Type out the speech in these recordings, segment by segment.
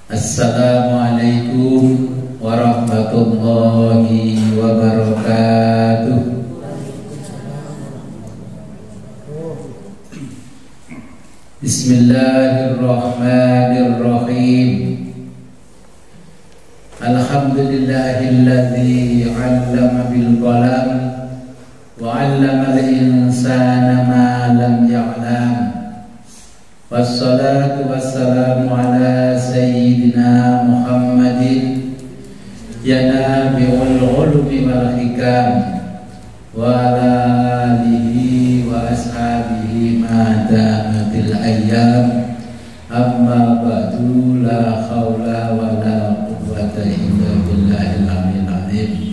Assalamualaikum warahmatullahi wabarakatuh. Bismillahirrahmanirrahim. Alhamdulillahilladzi 'allama bil qalam wa 'allamal insana ma lam ya'lam. Wassalatu wassalamu ala sayyidina Muhammadin ya nabi'ul ulumi wal hikam wa ala alihi wa ashabihi ma damatil ayyam. Amma ba'du, la khawla wa la quwwata illa billahil aliyyil azim.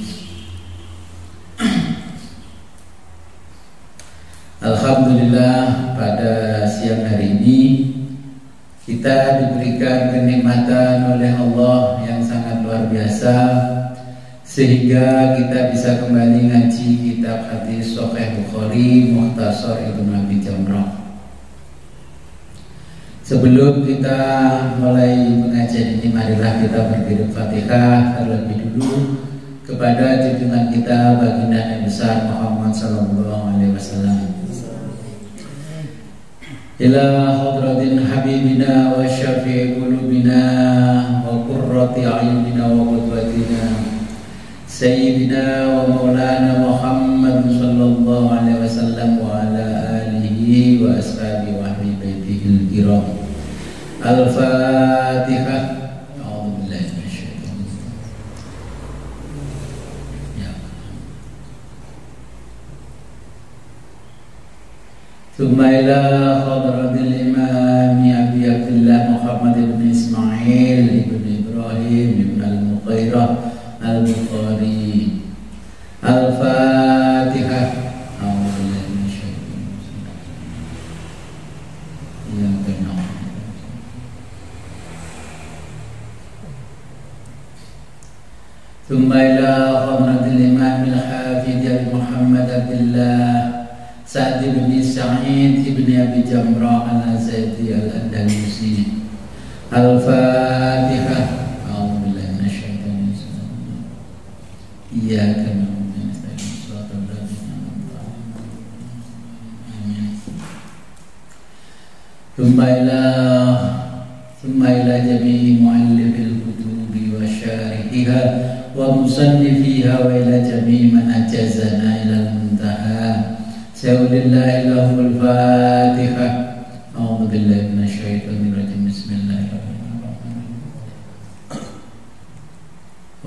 Alhamdulillah, pada siang hari ini kita diberikan kenikmatan oleh Allah yang sangat luar biasa, sehingga kita bisa kembali ngaji kitab hadis Sahih Bukhari Mukhtasar Ibnu Abi Jamrah. Sebelum kita mulai pengajian ini, marilah kita berdiri Fatihah terlebih dulu kepada junjungan kita baginda Nabi besar Muhammad sallallahu alaihi wasallam. Ila hadratin habibina wa syafi'i qulubina wa qurrati a'yunina wa qudwatina sayyidina wa maulana Muhammad sallallahu alaihi wasallam wa ala alihi wa ashabihi wa ahli baitihil kiram. Al-Fatihah. ثم إلى حضرة الإمام أبي عبد الله محمد بن إسماعيل بن إبراهيم بن المغيرة البخاري. الفاتحة. أعوذ بالله من الشيطان الرجيم. ثم إلى حضرة الإمام الحافظ محمد عبد الله Sa'd bin Sa'id bin Abi Jamrah al-Azadi al-Andalusi. Al-Fatihah. A'udzu billahi minasyaitonir rajim. Iyyaka na'budu wa iyyaka nasta'in. Amin. Thumma ila jami'i mu'allifil kutubi wa syarihiha wa musannifiha wa ila jami'i man ajazana ila al-muntaha. Sa'ulillahi lahul Fatihah. A'udzu billahi minasyaitonir rajim. Bismillahirrahmanirrahim.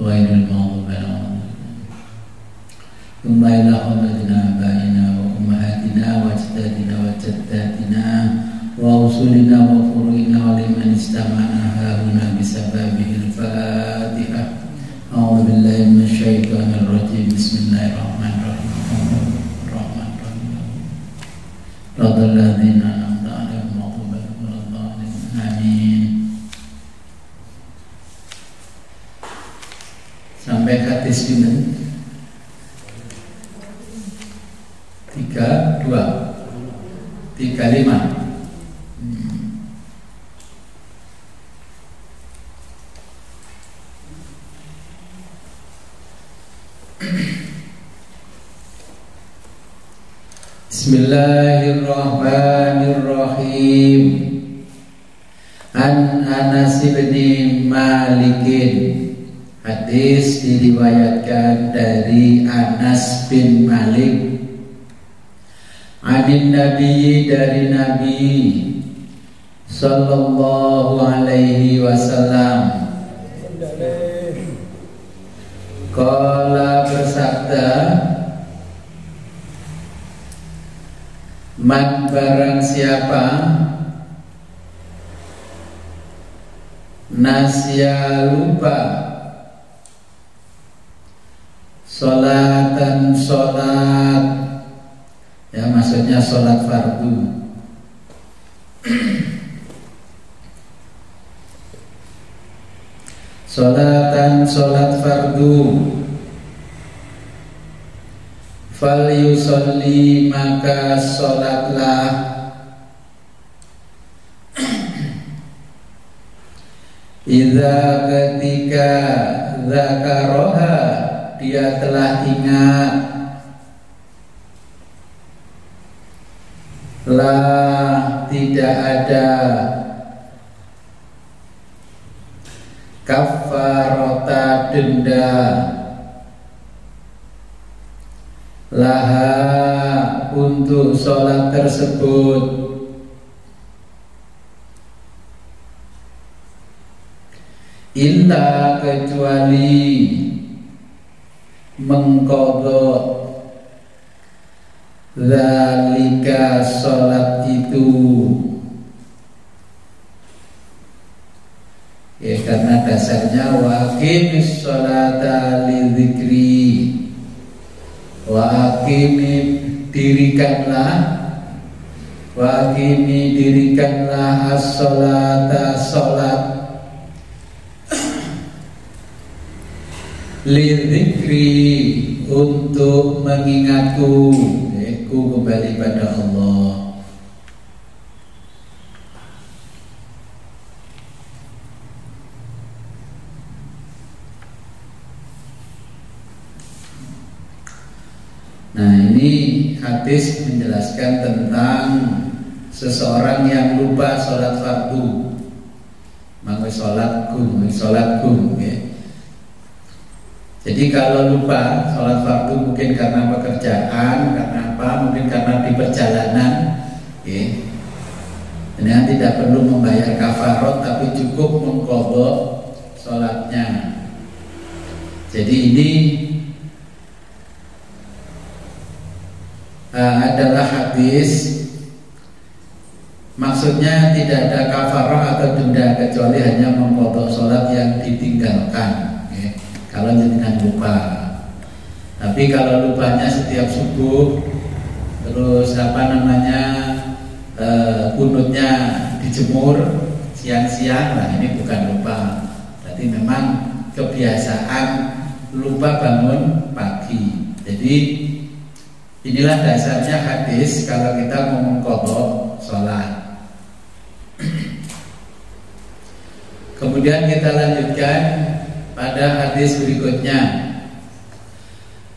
Ghairil maghdubi 'alaihim. Thumma ila ummatina abaina wa ummahatina wa ajdadina wa jaddatina wa usulina wa furu'ina wa liman istama'na hahuna bisababihil Fatihah. A'udzu billahi minasyaitonir rajim. Bismillahirrahmanirrahim. Radalladzina an'amta 'alaihim ghairil maghdubi 'alaihim. Amin. Sampai hadis pinten? 32 35. Bismillahirrahmanirrahim. An Anas bin Malikin. Hadis diriwayatkan dari Anas bin Malik. Adin Nabi, dari Nabi sallallahu alaihi wasallam. Qala, bersabda, man, barang siapa nasya, lupa, sholatan, sholat, ya maksudnya sholat fardu, sholatan, sholat fardu, fal yusolli, maka sholatlah, Idza ketika zakaroha dia telah ingat, lah tidak ada kafarota denda laha untuk sholat tersebut, illa kecuali mengqadha zalika sholat itu, ya karena dasarnya wa aqimis sholata lidzikri, wa aqimi dirikanlah, wa aqimi dirikanlah as-sholata sholat, lidzikri untuk mengingatku, ku kembali pada Allah. Nah, ini hadis menjelaskan tentang seseorang yang lupa sholat fardu, mangke sholat gum, ya. Jadi kalau lupa sholat fardu mungkin karena pekerjaan, karena apa? Mungkin karena di perjalanan, ya. Ini tidak perlu membayar kafarot, tapi cukup mengqadha sholatnya. Jadi ini adalah hadis, maksudnya tidak ada kafarah atau denda kecuali hanya mengqadha sholat yang ditinggalkan, ya. Kalau jangan lupa. Tapi kalau lupanya setiap subuh, terus kunutnya dijemur siang-siang, nah ini bukan lupa. Berarti memang kebiasaan lupa bangun pagi. Jadi inilah dasarnya hadis kalau kita mau mengqadha sholat. Kemudian kita lanjutkan pada hadis berikutnya.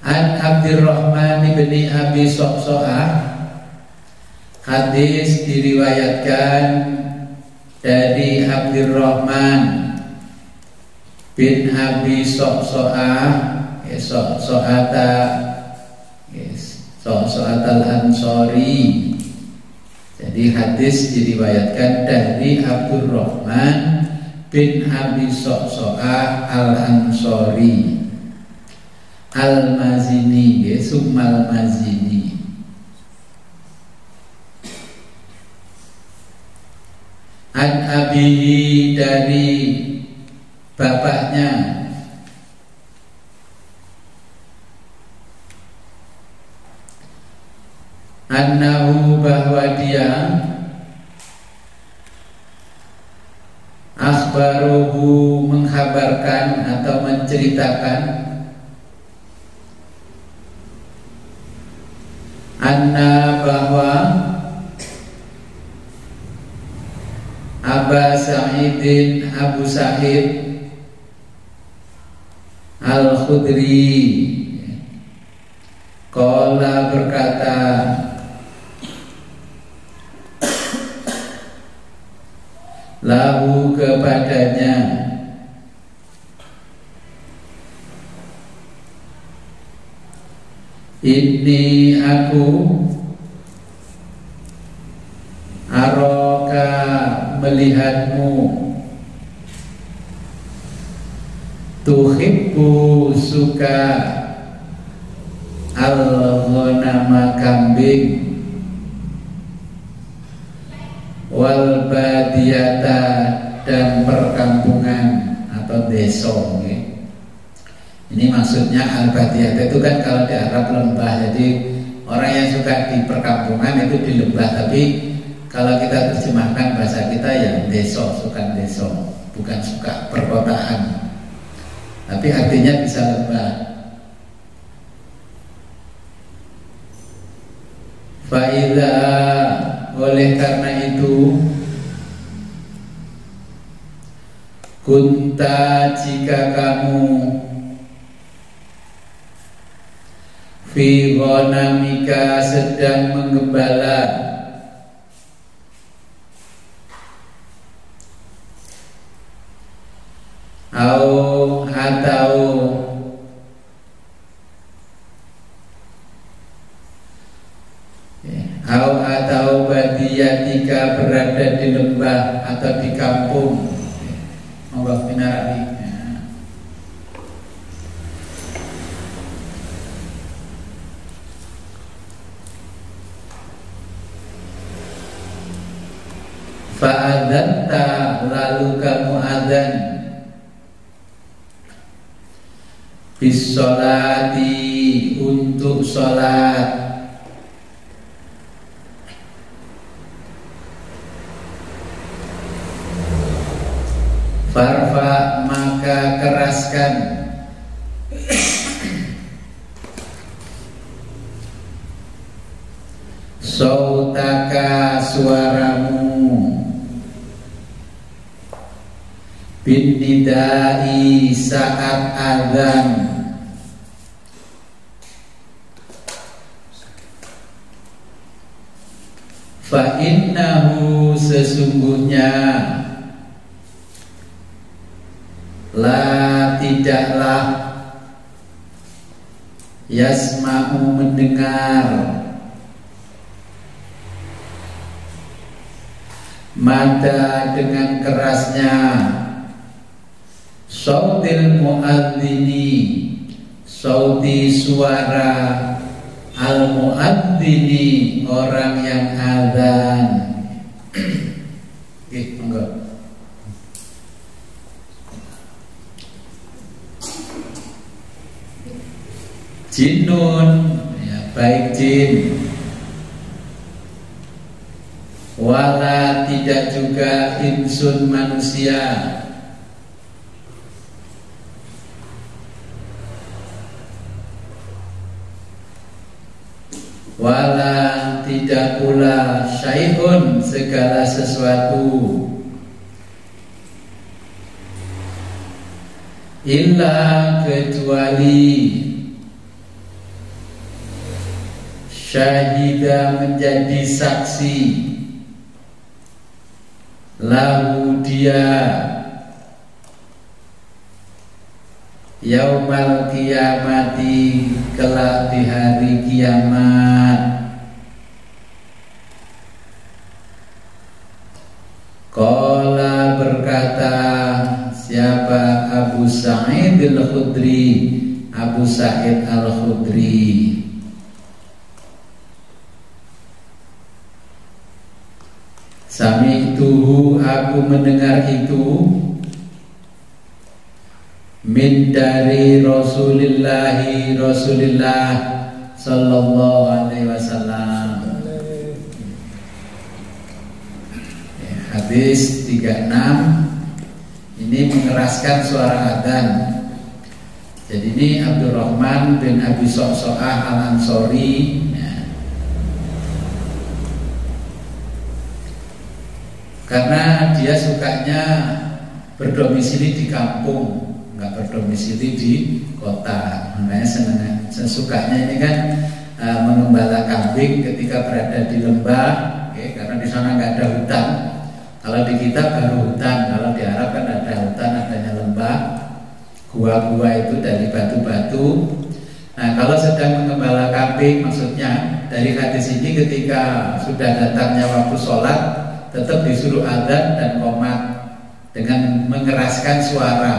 An Abdurrahman bin Abi Sa'sa'ah, hadis diriwayatkan dari Abdurrahman bin Abi Sa'sa'ah, Sa'sa'ata, Sa'sa'at al-Ansari. Jadi hadis diriwayatkan dari Abdurrahman bin Abi Sa'sa'ah al-Ansari al-Mazini, summal Mazini. An abihi, dari bapaknya, annahu, bahwa dia, akhbaruhu, menghabarkan atau menceritakan, anna, bahwa Aba Sa'idin, Abu Sa'id Al-Khudri, qala, berkata, lahu, kepadanya, ini aku, aroka, melihatmu, tuhibbu, suka, al-ghanama, kambing, wal badiyata, dan perkampungan atau desa, ya. Ini maksudnya al-badiyata itu kan kalau di Arab lembah, jadi orang yang suka di perkampungan itu di lembah. Tapi kalau kita terjemahkan bahasa kita ya desa, suka desa, bukan suka perkotaan. Tapi artinya bisa lembah. Fa'idha, oleh karena itu, Kunta jika kamu fi ghanamika sedang menggembala, atau badiyatika berada di lembah atau di kampung. Allah binarabi. Fa'adzanta lalu kamu adzan bis sholati untuk sholat. Farfa maka keraskan sautaka suaramu bin nidai saat adzan. Fa innahu sesungguhnya la tidaklah yasma'u mendengar mada dengan kerasnya sautil muadzini sauti suara al muadzini orang yang adzan. Monggo. Jinnun ya, baik jin, wala tidak juga insun manusia, wala tidak pula syai'un segala sesuatu, illa kecuali syahida menjadi saksi lahu dia yaumal kiamati kelak di hari kiamat. Qala berkata siapa? Abu Sa'id al-Khudri, Abu Sa'id al-Khudri. Sami'tuhu aku mendengar itu min dari Rasulillah sallallahu alaihi wasallam. Hadis 36 ini mengeraskan suara adzan. Jadi ini Abdurrahman bin Abi Sa'sa'ah Al-Ansori. Karena dia sukanya berdomisili di kampung, nggak berdomisili di kota. Makanya sesukanya ini kan mengembala kambing ketika berada di lembah, karena di sana nggak ada hutan. Kalau di kita baru hutan, kalau di Arab kan ada hutan, adanya lembah, gua-gua itu dari batu-batu. Nah, kalau sedang mengembala kambing, maksudnya dari hadis ini ketika sudah datangnya waktu sholat, tetap disuruh adzan dan qomat dengan mengeraskan suara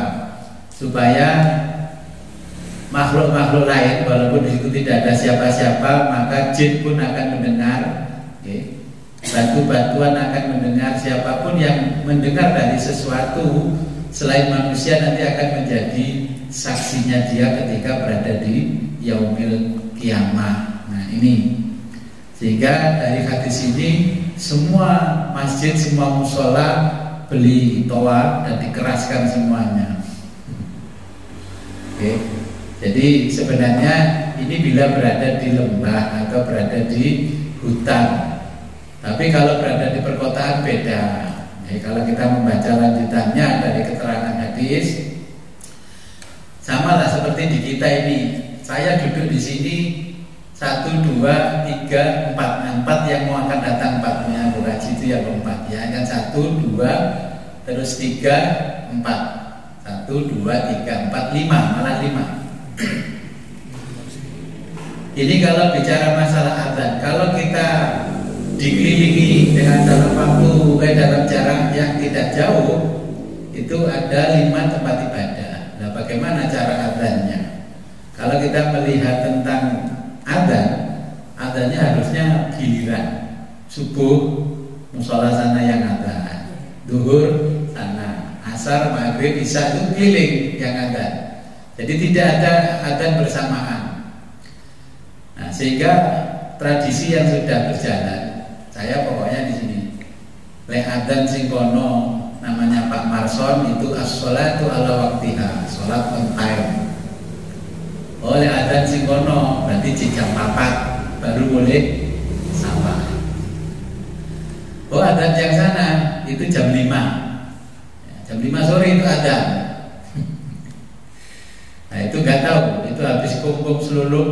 supaya makhluk-makhluk lain walaupun di situ tidak ada siapa-siapa maka jin pun akan mendengar, batu-batuan akan mendengar, siapapun yang mendengar dari sesuatu selain manusia nanti akan menjadi saksinya dia ketika berada di yaumil kiamah. Nah ini sehingga dari hadis ini semua masjid, semua musola beli toa dan dikeraskan semuanya. Jadi sebenarnya ini bila berada di lembah atau berada di hutan. Tapi kalau berada di perkotaan beda. Kalau kita membaca lanjutannya dari keterangan hadis, sama lah seperti di kita ini. Saya duduk di sini 1, 2, 3, 4. 4 yang mau akan datang 4-nya Bu Haji itu yang keempat ya kan. 1, 2, terus 3, 4. 1, 2, 3, 4, 5, malah 5. Ini kalau bicara masalah adzan, kalau kita dikelilingi dengan dalam dalam jarak yang tidak jauh, itu ada 5 tempat ibadah. Nah, bagaimana cara adzannya? Kalau kita melihat tentang adzannya harusnya giliran. Subuh musola sana yang adzan, duhur sana, asar, maghrib, isya itu keliling yang adzan. Jadi tidak ada adzan bersamaan. Nah, sehingga tradisi yang sudah berjalan, saya pokoknya di sini. Lek adzan sing kono namanya Pak Marson itu as-sholatu ala waktiha, sholat on time. Oleh adzan sing kono berarti jam 4 baru boleh sapa. Oh, adzan yang sana itu jam 5. Jam 5 sore itu adzan. Nah, itu nggak tahu itu habis kumpul seluruh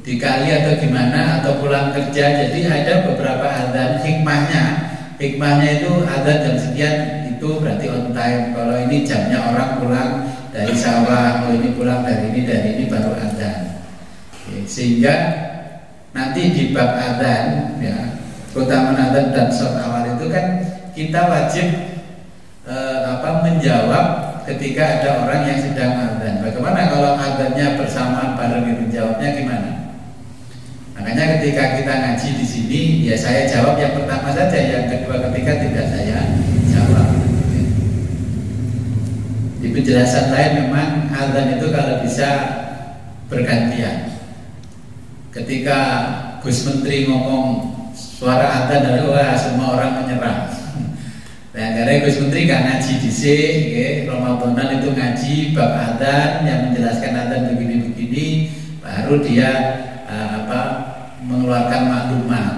di kali atau gimana atau pulang kerja. Jadi ada beberapa adzan hikmahnya itu adzan jam sekian itu berarti on time. Kalau ini jamnya orang pulang dari sawah, kalau ini pulang dari ini baru adzan. Sehingga nanti di bab adzan ya, keutamaan adzan dan sholat awal itu kan kita wajib menjawab ketika ada orang yang sedang adzan. Bagaimana kalau adzannya bersamaan bareng itu, jawabnya gimana? Makanya ketika kita ngaji di sini, ya saya jawab yang pertama saja, yang kedua ketiga tidak saya jawab. Di penjelasan lain memang adzan itu kalau bisa bergantian. Ketika Gus Menteri ngomong suara adzan, wah semua orang menyerah. Nah, karena Gus Menteri kan ngaji di sini, Ramadanan itu ngaji bab adzan yang menjelaskan adzan begini-begini, baru dia mengeluarkan maklumat.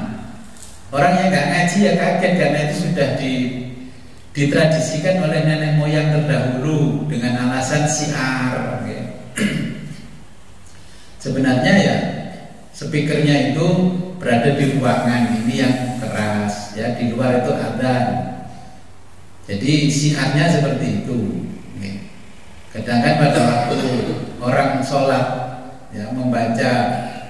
Orang yang nggak ngaji ya kaget karena itu sudah ditradisikan oleh nenek moyang terdahulu dengan alasan syiar. Sebenarnya ya speakernya itu berada di ruangan ini yang keras ya, di luar itu adzan. Jadi syiarnya seperti itu. Kadang-kadang pada waktu orang sholat ya, membaca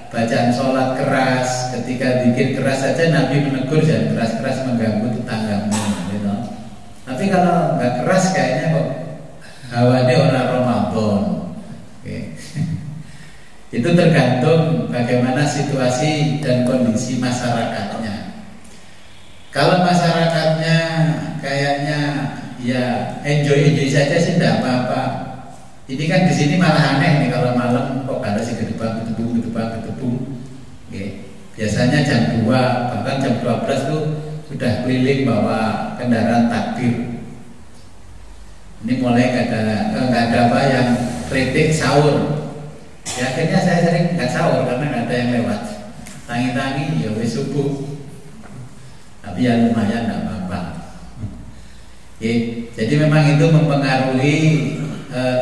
bacaan sholat keras, ketika zikir keras saja Nabi menegur jangan keras-keras mengganggu tetanggamu gitu. Tapi kalau nggak keras kayaknya kok hawanya orang Ramadan. Itu tergantung bagaimana situasi dan kondisi masyarakatnya. Kalau masyarakatnya kayaknya ya enjoy saja sih tidak apa-apa. Ini kan di sini malah aneh nih kalau malam kok ada si gedebang. Biasanya jam 2 bahkan jam 12 tuh sudah keliling bawa kendaraan takbir. Ini mulai nggak ada apa yang kritik sahur. Ya, akhirnya saya sering nggak sahur karena nggak ada yang lewat. Tangi-tangi ya wis subuh. Tapi ya lumayan nggak apa-apa. Jadi memang itu mempengaruhi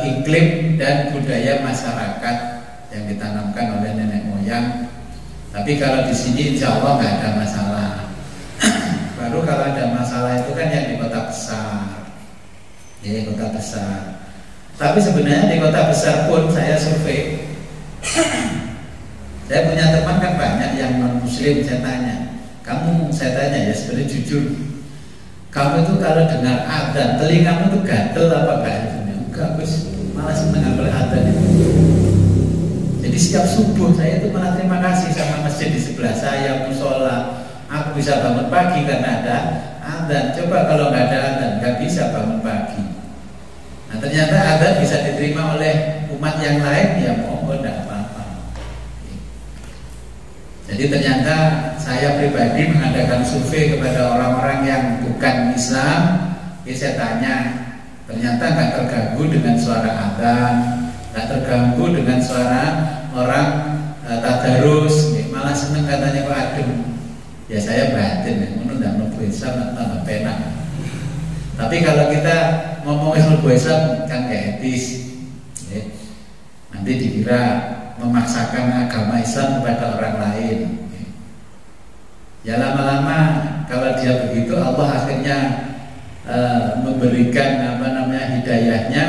iklim dan budaya masyarakat yang ditanamkan oleh nenek moyang. Tapi kalau di sini insya Allah nggak ada masalah. Baru kalau ada masalah itu kan yang di kota besar, ya kota besar. Tapi sebenarnya di kota besar pun saya survei. Saya punya teman kan banyak yang non muslim. Saya tanya ya sebenarnya jujur, kamu itu kalau dengar adzan telingamu itu gatel apa enggak? Enggak, Gus, malah senang kalau adzan itu. Jadi setiap subuh saya itu malah terima kasih sama masjid di sebelah saya, musola. Aku bisa bangun pagi karena ada adzan. Coba kalau nggak ada adzan, nggak bisa bangun pagi. Nah ternyata adzan bisa diterima oleh umat yang lain, ya monggo tidak apa-apa. Jadi ternyata saya pribadi mengadakan survei kepada orang-orang yang bukan Islam. Saya tanya, ternyata nggak terganggu dengan suara adzan, nggak terganggu dengan suara orang tadarus, malah seneng katanya kok adem. Ya saya batin, menurut dan Islam tambah penak. Tapi kalau kita ngomongin sebuah Islam kan gak etis, ya. Nanti dikira memaksakan agama Islam kepada orang lain. Ya lama-lama kalau dia begitu Allah akhirnya memberikan hidayahnya,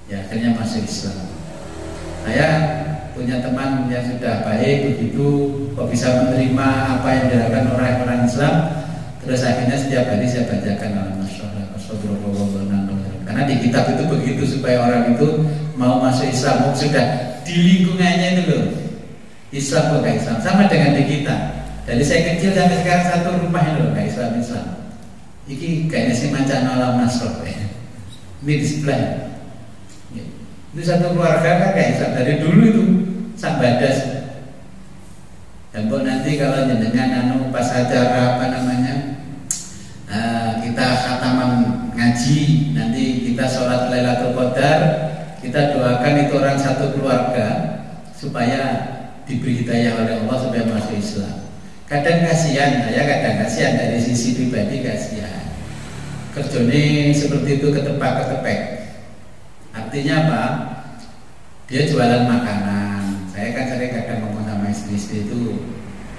ya akhirnya masuk Islam. Saya punya teman yang sudah baik begitu, kok bisa menerima apa yang dilakukan orang-orang Islam. Terus akhirnya setiap hari saya bacakan karena di kitab itu begitu supaya orang itu mau masuk Islam. Sudah di lingkungannya itu loh, Islam kok gak Islam, sama dengan di kita. Dari saya kecil sampai sekarang satu rumah itu loh, gak Islam. Iki kayaknya si macan alam nasroh ya. Ini di sebelah. Itu satu keluarga kan gak Islam dari dulu itu sak badas. Dan kok nanti kalau jenengan pas acara kita khataman ngaji, nanti kita sholat Lailatul Qadar, kita doakan itu orang satu keluarga supaya diberi hidayah oleh Allah supaya masuk Islam. Kadang kasihan, kadang kasihan dari sisi pribadi kasihan. Kerjanya seperti itu ketepek. Artinya apa? Dia jualan makanan. Saya kan sering kadang ngomong sama istri itu,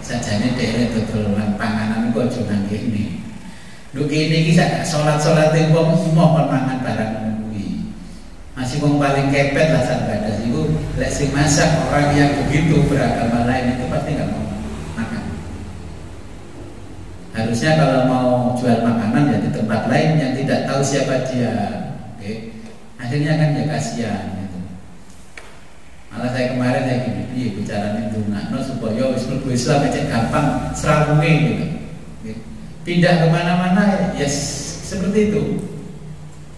sajane dhewe dodolan panganan kok aja nang kene. Lho kene iki sak salat-salate wong semua mangan barang kuwi. Masih wong paling kepet lah sak badas iku lek sing masak orang yang begitu beragama lain itu pasti enggak mau makan. Harusnya kalau mau jual makanan ya di tempat lain yang tidak tahu siapa dia. Oke. Akhirnya kan ya kasihan gitu. Malah saya kemarin gini bicaranya ndongakno supaya wis mlebu Islam aja gampang serapunge gitu. Pindah kemana-mana ya seperti itu.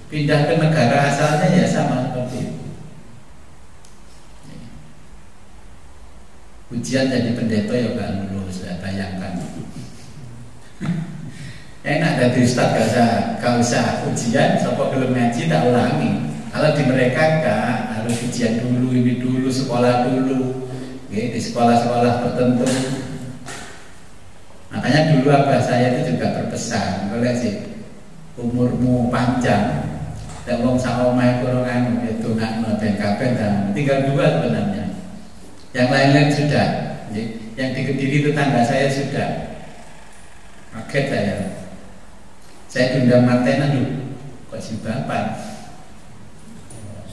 Pindah ke negara asalnya ya sama seperti itu. Ujian jadi pendeta ya gak lulus, saya bayangkan. Enak dari Ustaz gak usah ujian, sapa gelem ngaji tak ulangi. Kalau di mereka gak harus ujian dulu, ini dulu, sekolah dulu. Di sekolah-sekolah tertentu. Makanya dulu abah saya itu juga berpesan, boleh sih umurmu panjang, dan wong sama omai kurungan itu nggak ben kabeh dan tinggal 2 sebenarnya. Yang lain-lain sudah, yang di Kediri tetangga saya sudah. Kaget saya diundang mantenan dulu, kok si bapak.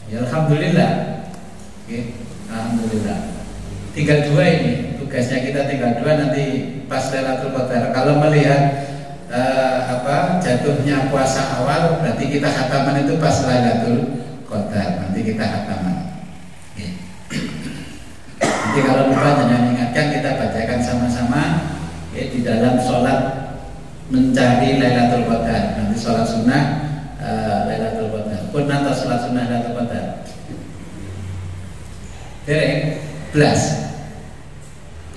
Ya alhamdulillah, alhamdulillah. Tinggal 2 ini. Tugasnya kita tinggal 2 nanti pas Lailatul Qadar. Kalau melihat jatuhnya puasa awal, berarti kita khataman itu pas Lailatul Qadar. Nanti kita khataman. Nanti kalau lupa jangan ingatkan, kita bacakan sama-sama di dalam sholat mencari Lailatul Qadar. Nanti sholat sunnah Lailatul Qadar. Pun nanti sholat sunnah Lailatul Qadar. Belas.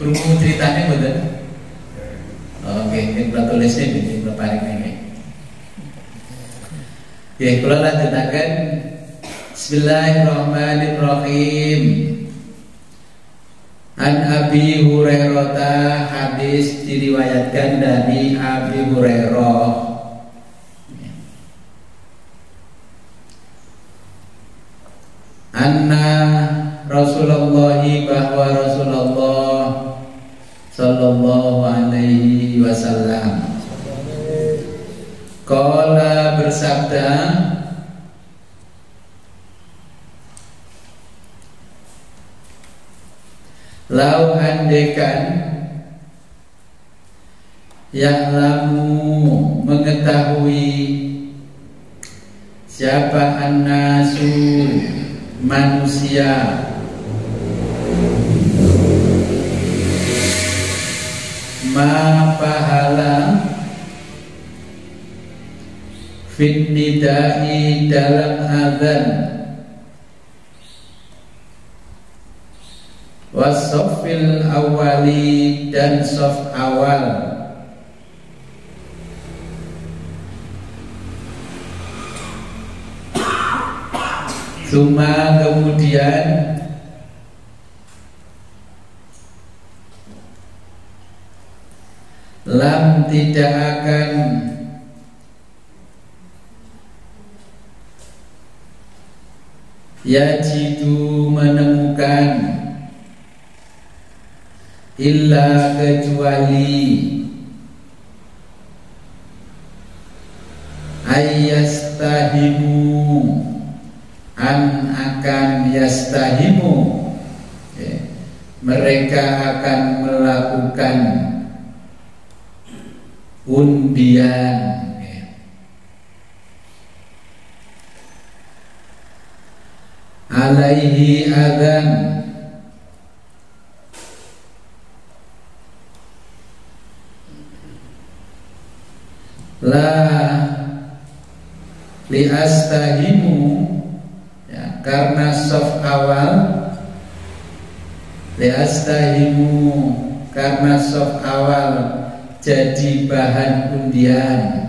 Kerumuh ceritanya betul. Oke, ini kalau tulisnya ini berparing ini. Oke, kalau lanjutkan. Bismillahirrahmanirrahim. An Abi Hurairah, hadis diriwayatkan dari Abi Hurairah. Anna Rasulullah, bahwa Rasulullah Sallallahu alaihi wasallam qala bersabda, lau andekan ya'lamu mengetahui siapa an-nasu manusia ma pahala fin nidai dalam adzan wasofil awali dan sof awal cuma kemudian lam tidak akan yajidu menemukan, illa kecuali, ayyastahimu akan yastahimu, ya, mereka akan melakukan undian, ya. Alaihi adzan, la liastahimu, ya, karena soft awal, liastahimu karena soft awal jadi bahan undian.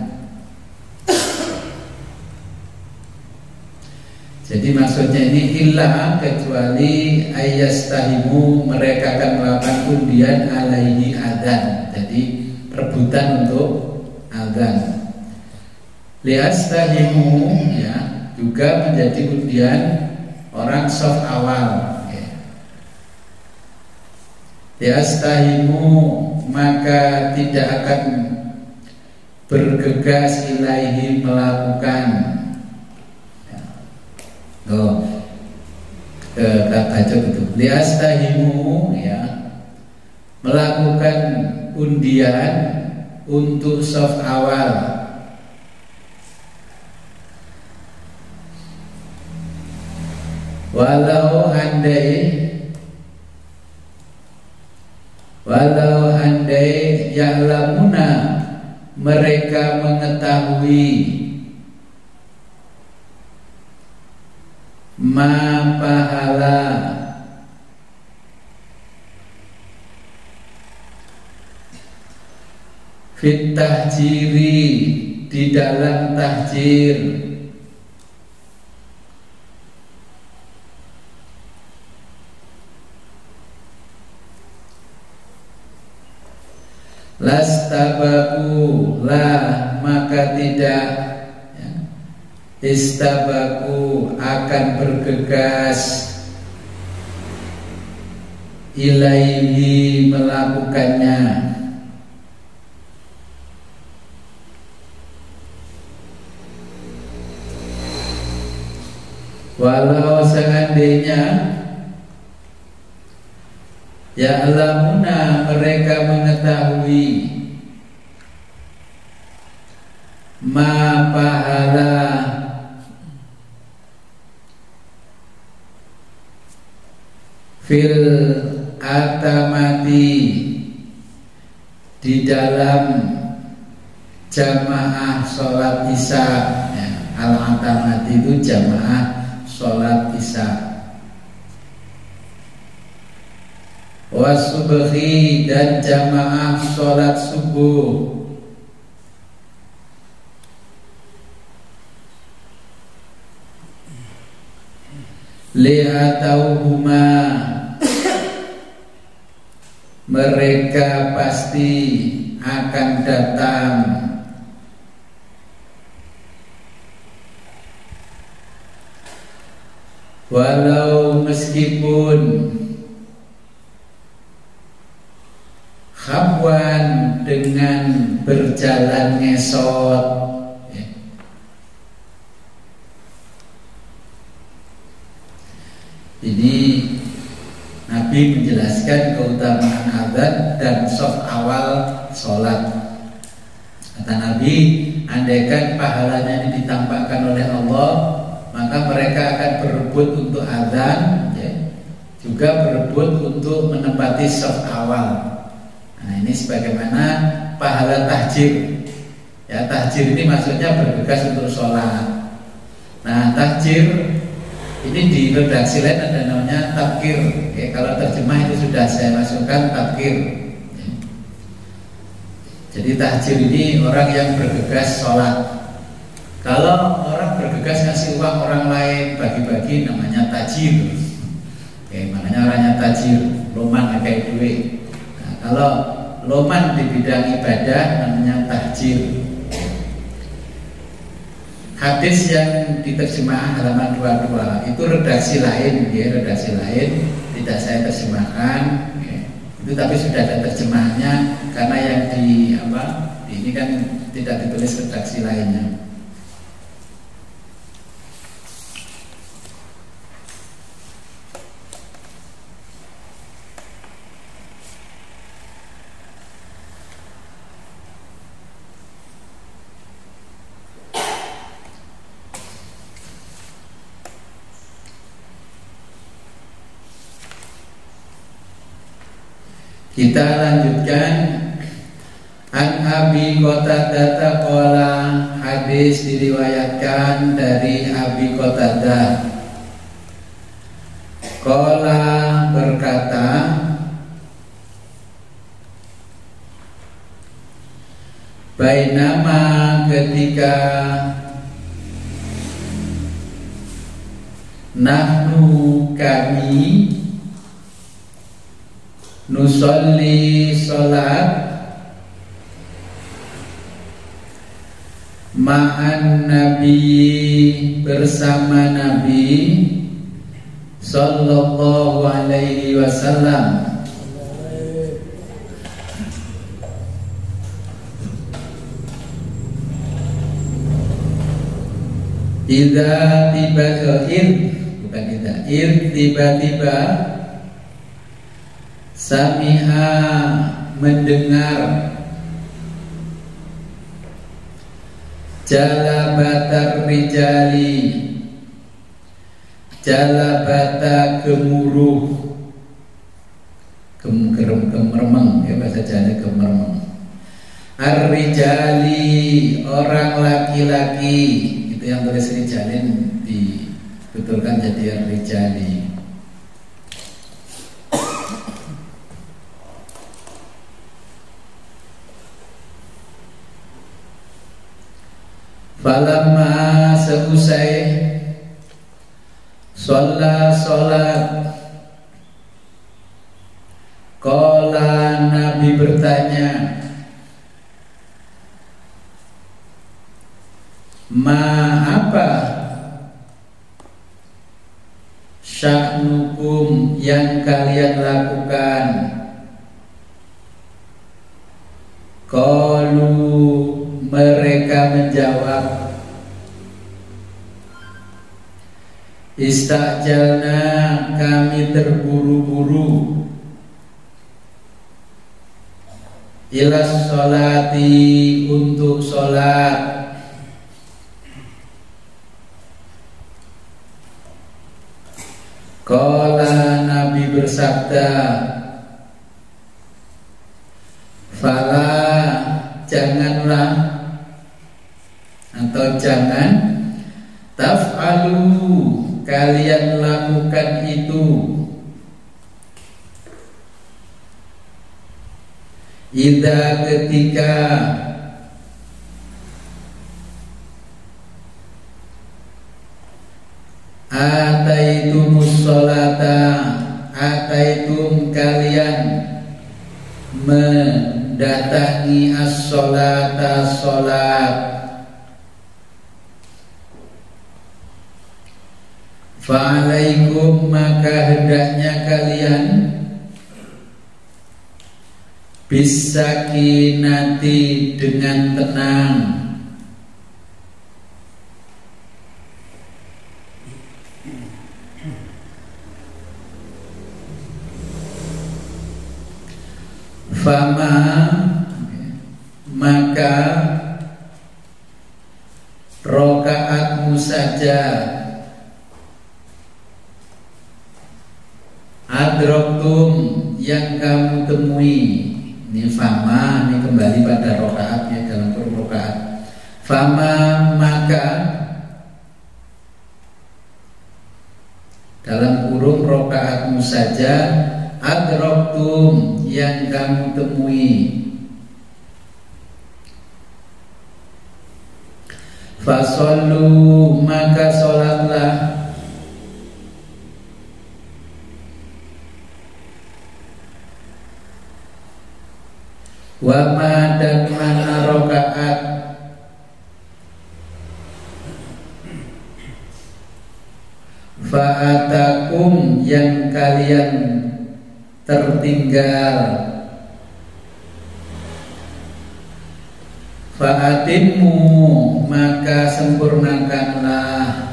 Jadi maksudnya ini illa kecuali ayastahimu, mereka akan melakukan undian alaihi adzan. Jadi rebutan untuk adzan. Liastahimu, ya, juga menjadi undian orang soft awal, ya. Liastahimu maka tidak akan bergegas ilaihi melakukan, ya. Baca betul. Liastahimu, ya, melakukan undian untuk soft awal. Walau andai ya'lamuna, mereka mengetahui, ma pahala, fit tahjiri, di dalam tahjir, lastabaku, lah maka tidak, ya, istabaku akan bergegas, ilaihi melakukannya. Walau seandainya ya'lamuna, mereka mengetahui, ma pahala, fil atamati, di dalam jamaah sholat isya, ya, al-atamati itu jamaah sholat isya. Wasubhi, dan jamaah sholat subuh. Lihatauhuma, mereka pasti akan datang. Walau meskipun khabwan, dengan berjalan ngesot, ya. Jadi Nabi menjelaskan keutamaan adzan dan soft awal sholat. Kata Nabi, andaikan pahalanya ini ditampakkan oleh Allah, maka mereka akan berebut untuk adzan, ya, juga berebut untuk menempati soft awal. Nah, ini sebagaimana pahala tahjir, ya, tahjir ini maksudnya bergegas untuk sholat. Nah, tahjir ini di redaksi lain ada namanya tabkir. Oke, kalau terjemah itu sudah saya masukkan tabkir. Jadi tahjir ini orang yang bergegas sholat. Kalau orang bergegas ngasih uang orang lain bagi-bagi namanya tajir. Oke, makanya orangnya tajir, loman kayak duit. Nah, kalau loman di bidang ibadah namanya tahjir. hadis yang diterjemah halaman 22 itu redaksi lain, ya, redaksi lain tidak saya terjemahkan, ya. Itu tapi sudah ada terjemahnya karena yang ini kan tidak ditulis redaksi lainnya. Kita lanjutkan. An Abi Qatadah qala, hadis diriwayatkan dari Abi Qatadah. Qala berkata, bainama ketika nahnu kami nusolli sholat ma'an Nabi bersama Nabi sallallahu alaihi wasallam. Tiba-tiba sami'a mendengar jalabatar rijali, jalabata gemuruh, gemermeng, ya bahasa Jawa gemermeng. Ar-rijali orang laki-laki, itu yang tulis rijalin dibetulkan jadi ar-rijali. Falamma seusai sholat qala Nabi bertanya, ma apa sya'nukum yang kalian lakukan? Qalu mereka menjawab, istajalna kami terburu-buru, ilas sholati untuk sholat. Qala Nabi bersabda, fala janganlah atau jangan taf'alu kalian lakukan itu, idza ketika ataitumus sholata, ataitum kalian mendatangi as-sholata sholat, fa'alaikum maka hendaknya kalian bisakinati dengan tenang, fama maka rokaatmu saja, adroktum yang kamu temui. Ini fama, ini kembali pada rokaat, ya, dalam kurung rokaat. Fama maka dalam kurung rokaatmu saja, adroktum yang kamu temui. Fasollu maka sholatlah, wama dan mana rokaat fa'atakum yang kalian tertinggal, fa'atimmu maka sempurnakanlah.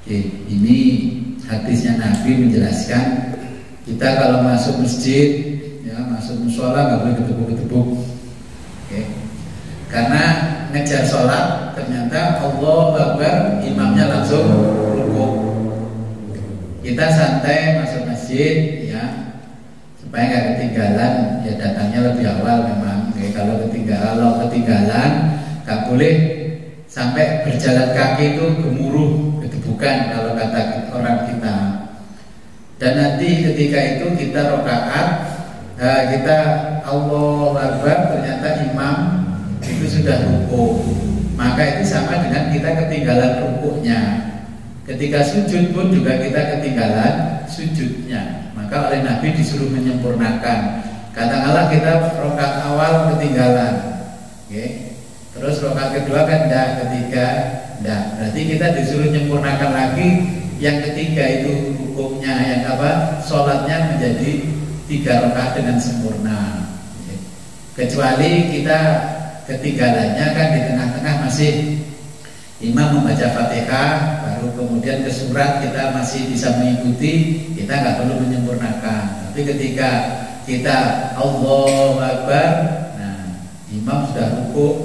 Oke, ini hadisnya Nabi menjelaskan kita kalau masuk masjid, ya masuk musola nggak boleh ketepuk-ketepuk. Oke, karena ngejar sholat ternyata Allahu Akbar, imamnya langsung rukuk. Kita santai masuk masjid, ya supaya nggak ketinggalan. Ya datangnya lebih awal memang. Oke, kalau ketinggalan nggak boleh sampai berjalan kaki itu gemuruh, ketepukan kalau kata orang kita. Dan nanti ketika itu kita rokaat, kita Allahu Akbar, ternyata imam itu sudah rukuk, maka itu sama dengan kita ketinggalan rukuknya. Ketika sujud pun juga kita ketinggalan sujudnya. Maka oleh Nabi disuruh menyempurnakan. Katakanlah kita rokaat awal ketinggalan, oke, terus rokaat kedua kan ketiga, berarti kita disuruh menyempurnakan lagi yang ketiga itu hukumnya, yang sholatnya menjadi 3 rakaat dengan sempurna. Kecuali kita ketinggalannya kan di tengah-tengah masih imam membaca Fatihah, baru kemudian ke surat kita masih bisa mengikuti, kita nggak perlu menyempurnakan. Tapi ketika kita Allahu Akbar, nah imam sudah rukuk,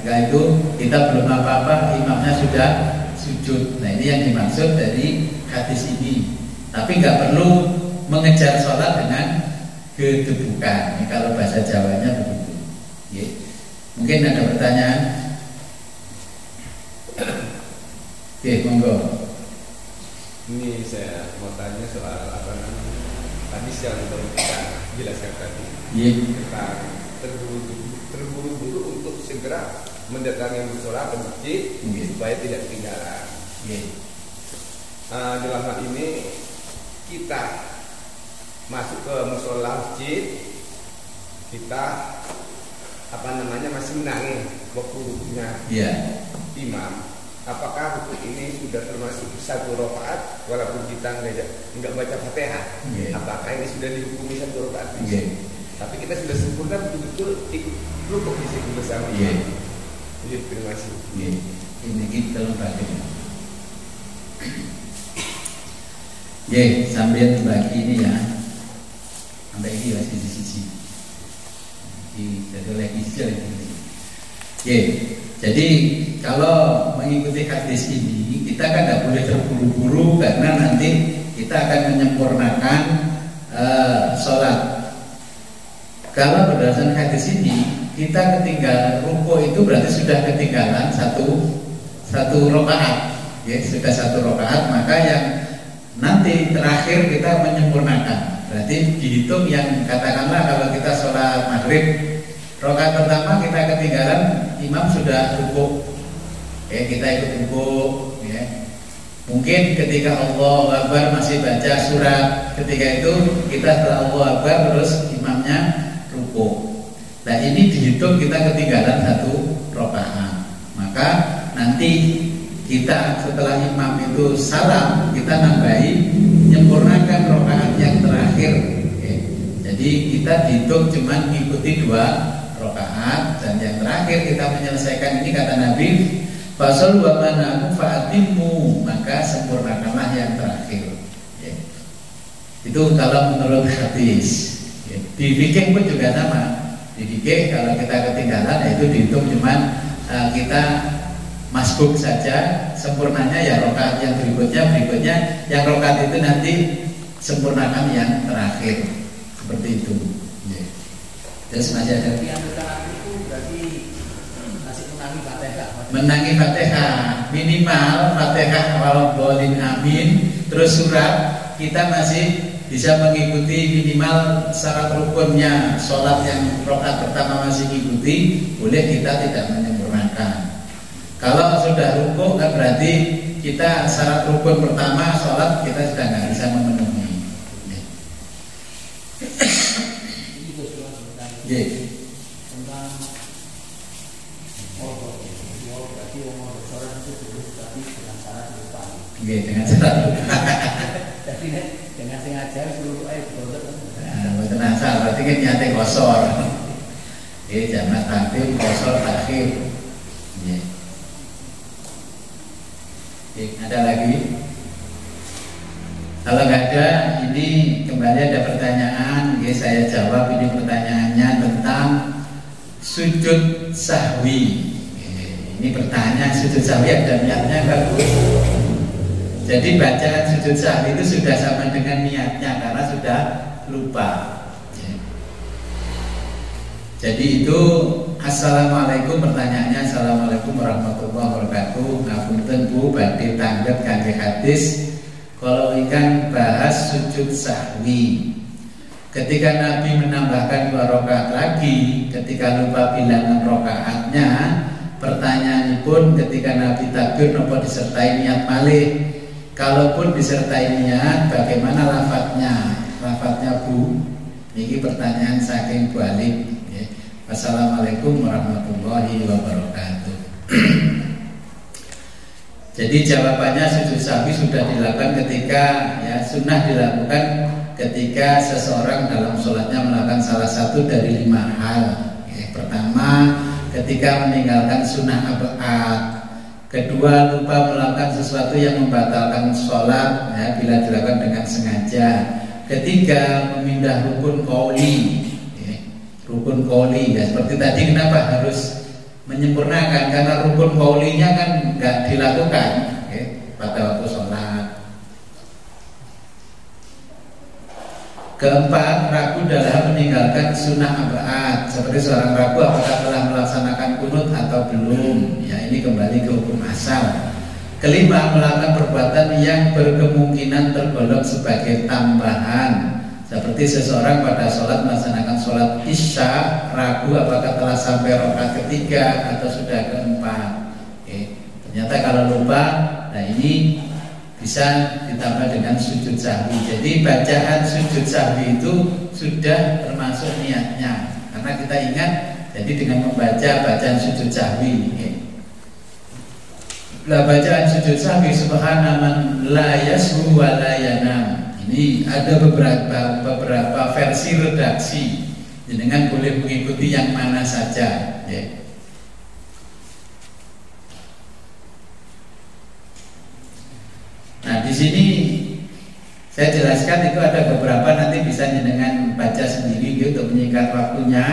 ya itu kita belum apa-apa, imamnya sudah sujud. Nah ini yang dimaksud dari hadis ini. Tapi nggak perlu mengejar sholat dengan kedebukan. Ini kalau bahasa Jawanya begitu. Ya. Mungkin ada pertanyaan? Oke, monggo. Ini saya mau tanya soal apa namanya hadis yang baru kita jelaskan tadi. Tentang terburu-buru untuk segera mendatangi musola ke masjid supaya tidak ketinggalan. Dalam hal ini kita masuk ke musola masjid, kita masih menangi waktunya imam. Apakah rukuk ini sudah termasuk 1 rakaat walaupun kita nggak baca Fatihah? Apakah ini sudah dihukumi 1 rakaat? Tapi kita sudah sempurna betul-betul ikut rukuk di situ bersama. Terima kasih. Ini kita lombakan. Sambil bagi ini ya, sampai ini masih di sisi. Jadi lagi jadi kalau mengikuti hadis ini kita kan tidak boleh terburu-buru, karena nanti kita akan menyempurnakan sholat. Kalau berdasarkan hadis ini kita ketinggalan rukuk itu berarti sudah ketinggalan satu rakaat, sudah 1 rakaat, maka yang nanti terakhir kita menyempurnakan. Berarti dihitung yang katakanlah kalau kita sholat maghrib rakaat pertama kita ketinggalan, imam sudah rukuk, kita ikut rukuk. Mungkin ketika Allahu Akbar masih baca surat, ketika itu kita setelah Allahu Akbar terus imamnya rukuk. Nah ini dihitung kita ketinggalan 1 rakaat. Maka nanti kita setelah imam itu salam, kita nambahi menyempurnakan rakaat yang terakhir. Jadi kita dihitung cuma mengikuti 2 rakaat, dan yang terakhir kita menyelesaikan ini kata Nabi, fasol wa manakum fa'atimmu, maka sempurnakanlah yang terakhir. Itu kalau menurut hadis. Di fikih pun juga sama. Di fikih kalau kita ketinggalan itu dihitung cuman kita masbuk saja, sempurnanya ya rakaat yang berikutnya yang rakaat itu nanti sempurnakan yang terakhir, seperti itu. Terus masih ada yang terakhir itu berarti masih menangi Fatihah. Menangi Fatihah, minimal Fatihah waladzolin amin, terus surat kita masih bisa mengikuti minimal syarat rukunnya. Sholat yang rakaat pertama masih mengikuti, boleh kita tidak menyempurnakan. Kalau sudah rukuk kan berarti kita syarat rukun pertama sholat kita sudah nggak bisa memenuhi. Nggih. Tentang berarti omong seorang itu boleh tapi dengan cara lupa. Nggih, dengan cara lupa. Jadi dengan sengaja suruh betul. Nah, mboten asal berarti kan nyate kosor. Nggih, jamak takdim kosor takhir. Nggih. Ada lagi? Kalau nggak ada, ini kembali ada pertanyaan. Oke, saya jawab ini pertanyaannya tentang sujud sahwi. Ini pertanyaan sujud sahwi ada niatnya bagus. Jadi bacaan sujud sahwi itu sudah sama dengan niatnya karena sudah lupa. Jadi itu assalamualaikum, pertanyaannya assalamualaikum warahmatullahi wabarakatuh. Ngapunten Bu badhe tanggap kanthi hadis kalau ikan bahas sujud sahwi. Ketika Nabi menambahkan 2 rakaat lagi, ketika lupa bilangan rakaatnya, pertanyaan pun ketika Nabi takbir nopo disertai niat malih. Kalaupun disertai niat, bagaimana lafadznya? Lafadznya Bu? Ini pertanyaan saking Bu Alif. Assalamualaikum warahmatullahi wabarakatuh. Jadi jawabannya sujud sahwi sudah dilakukan ketika sunnah dilakukan ketika seseorang dalam sholatnya melakukan salah satu dari 5 hal. Pertama, ketika meninggalkan sunnah ab'ad. Kedua, lupa melakukan sesuatu yang membatalkan sholat bila dilakukan dengan sengaja. Ketiga, memindah rukun qauli. Rukun qauli seperti tadi, kenapa harus menyempurnakan? Karena rukun qaulinya kan nggak dilakukan pada waktu sholat. Keempat, ragu dalam meninggalkan sunnah ab'ad, seperti seorang ragu apakah telah melaksanakan kunut atau belum. Ini kembali ke hukum asal. Kelima, melakukan perbuatan yang berkemungkinan tergolong sebagai tambahan, seperti seseorang pada sholat melaksanakan sholat isya ragu apakah telah sampai rakaat ketiga atau sudah keempat. Ternyata kalau lupa, nah ini bisa ditambah dengan sujud sahwi. Jadi bacaan sujud sahwi itu sudah termasuk niatnya, karena kita ingat. Jadi dengan membaca bacaan sujud sahwi, bacaan sujud sahwi subhanaman la yashu wa la yanam. Ini ada beberapa versi redaksi. Jenengan boleh mengikuti yang mana saja. Nah, di sini saya jelaskan itu ada beberapa, nanti bisa jenengan baca sendiri untuk menyingkat waktunya.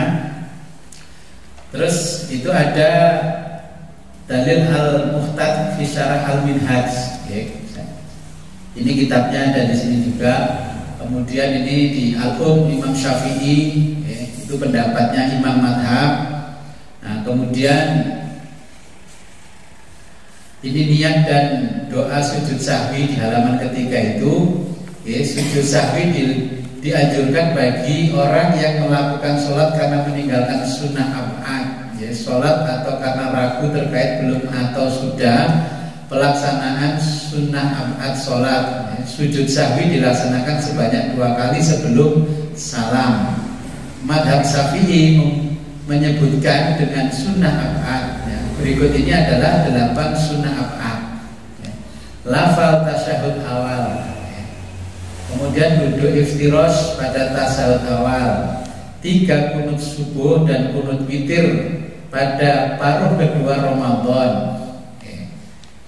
Terus itu ada dalil al-muhtad fi syarah al-minhaj. Ini kitabnya ada di sini juga. Kemudian ini di Al-Um Imam Syafi'i, itu pendapatnya Imam Madhab. Nah, kemudian ini niat dan doa sujud sahwi di halaman ketiga itu. Sujud sahwi dianjurkan bagi orang yang melakukan sholat karena meninggalkan sunnah ab'ad, sholat atau karena ragu terkait belum atau sudah pelaksanaan sunnah ab'ad sholat. Sujud sahwi dilaksanakan sebanyak 2 kali sebelum salam. Madhab Syafi'i menyebutkan dengan sunnah ab'ad. Berikut ini adalah 8 sunnah ab'ad. Lafal tasyahud awal, kemudian duduk iftirash pada tasyahud awal, 3 kunut subuh dan kunut witir pada paruh kedua Ramadan.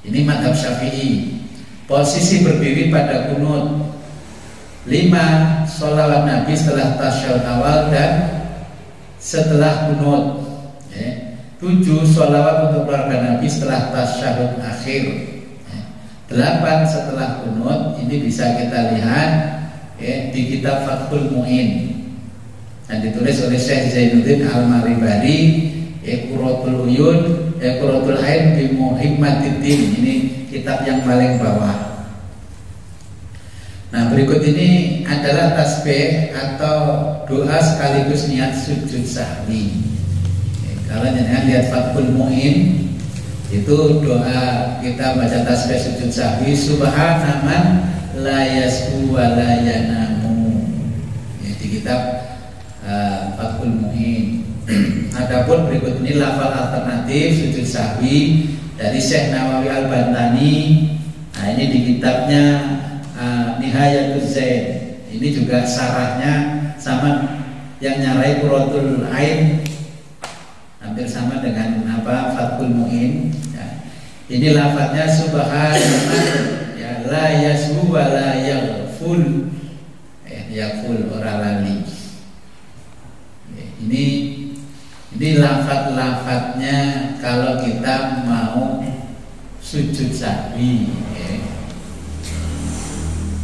Ini madhab Syafi'i. Posisi berdiri pada kunut. 5 sholawat Nabi setelah tasyahud awal dan setelah kunut. 7 sholawat untuk keluarga Nabi setelah tasyahud akhir. 8 setelah kunut. Ini bisa kita lihat di kitab Fathul Mu'in dan ditulis oleh Syekh Zainuddin Al-Maribari, Qurratul Uyun, Qurratul Ain bi Muhimmatiddin. Ini kitab yang paling bawah. Nah, berikut ini adalah tasbih atau doa sekaligus niat sujud sahwi. Kalau jangan lihat Fathul Mu'in, itu doa kita baca tasbih sujud sahwi subhanaman la yashu wa la yanamu. Di kitab Fathul Mu'in. Adapun berikut ini lafal alternatif sujud sahwi dari Syekh Nawawi Al-Bantani. Nah, ini di kitabnya Nihayatul Zain. Ini juga sarahnya sama yang nyarai Qurratul Ain, hampir sama dengan Fathul Mu'in. Ya. Ini lafadznya subhanallah, ya, la yasbu wa la yaghful, yaghful ora lali. Ya, ini lafadz-lafadznya kalau kita mau sujud sahwi. Ya.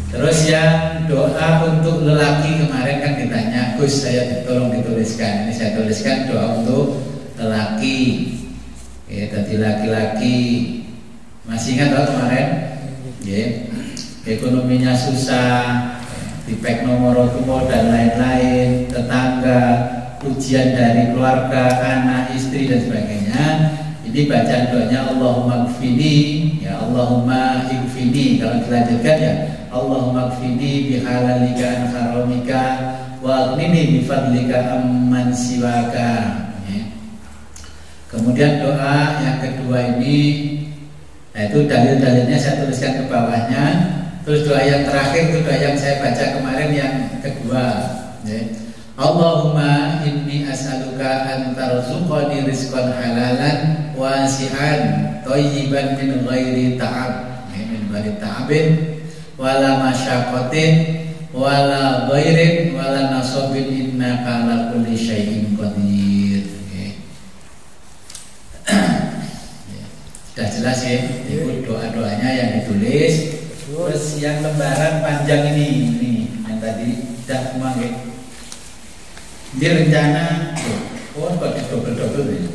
Terus yang doa untuk lelaki kemarin kan ditanya, Gus, saya tolong dituliskan. Ini saya tuliskan doa untuk lelaki. Ya, tadi laki-laki masih ingat loh kemarin? Ya, ekonominya susah, dipek nomor tua dan lain-lain, tetangga, ujian dari keluarga, anak, istri dan sebagainya. Ini bacaan doanya Allahumma gfini, ya Allahumma igfini. Kalau dilanjutkan ya Allahumma gfini bihalalika an haramika wa aghnini bifadlika amman siwaka. Ya. Kemudian doa yang kedua ini, nah itu dalil-dalilnya saya tuliskan ke bawahnya. Terus doa yang terakhir itu doa yang saya baca kemarin yang kedua. Ya. Allahumma inni as'aluka an tarzuqani rizqan halalan wasi'an thayyiban min ghairi ta'ab, min ghairi ta'abin wala masyaqqatin wala ghairin wala nasabin innaka ala kulli syai'in qadir. Sudah jelas ya, itu doa-doanya yang ditulis. Terus yang lembaran panjang ini yang tadi sudah semua ya. Ini rencana, oh pakai double-double ya.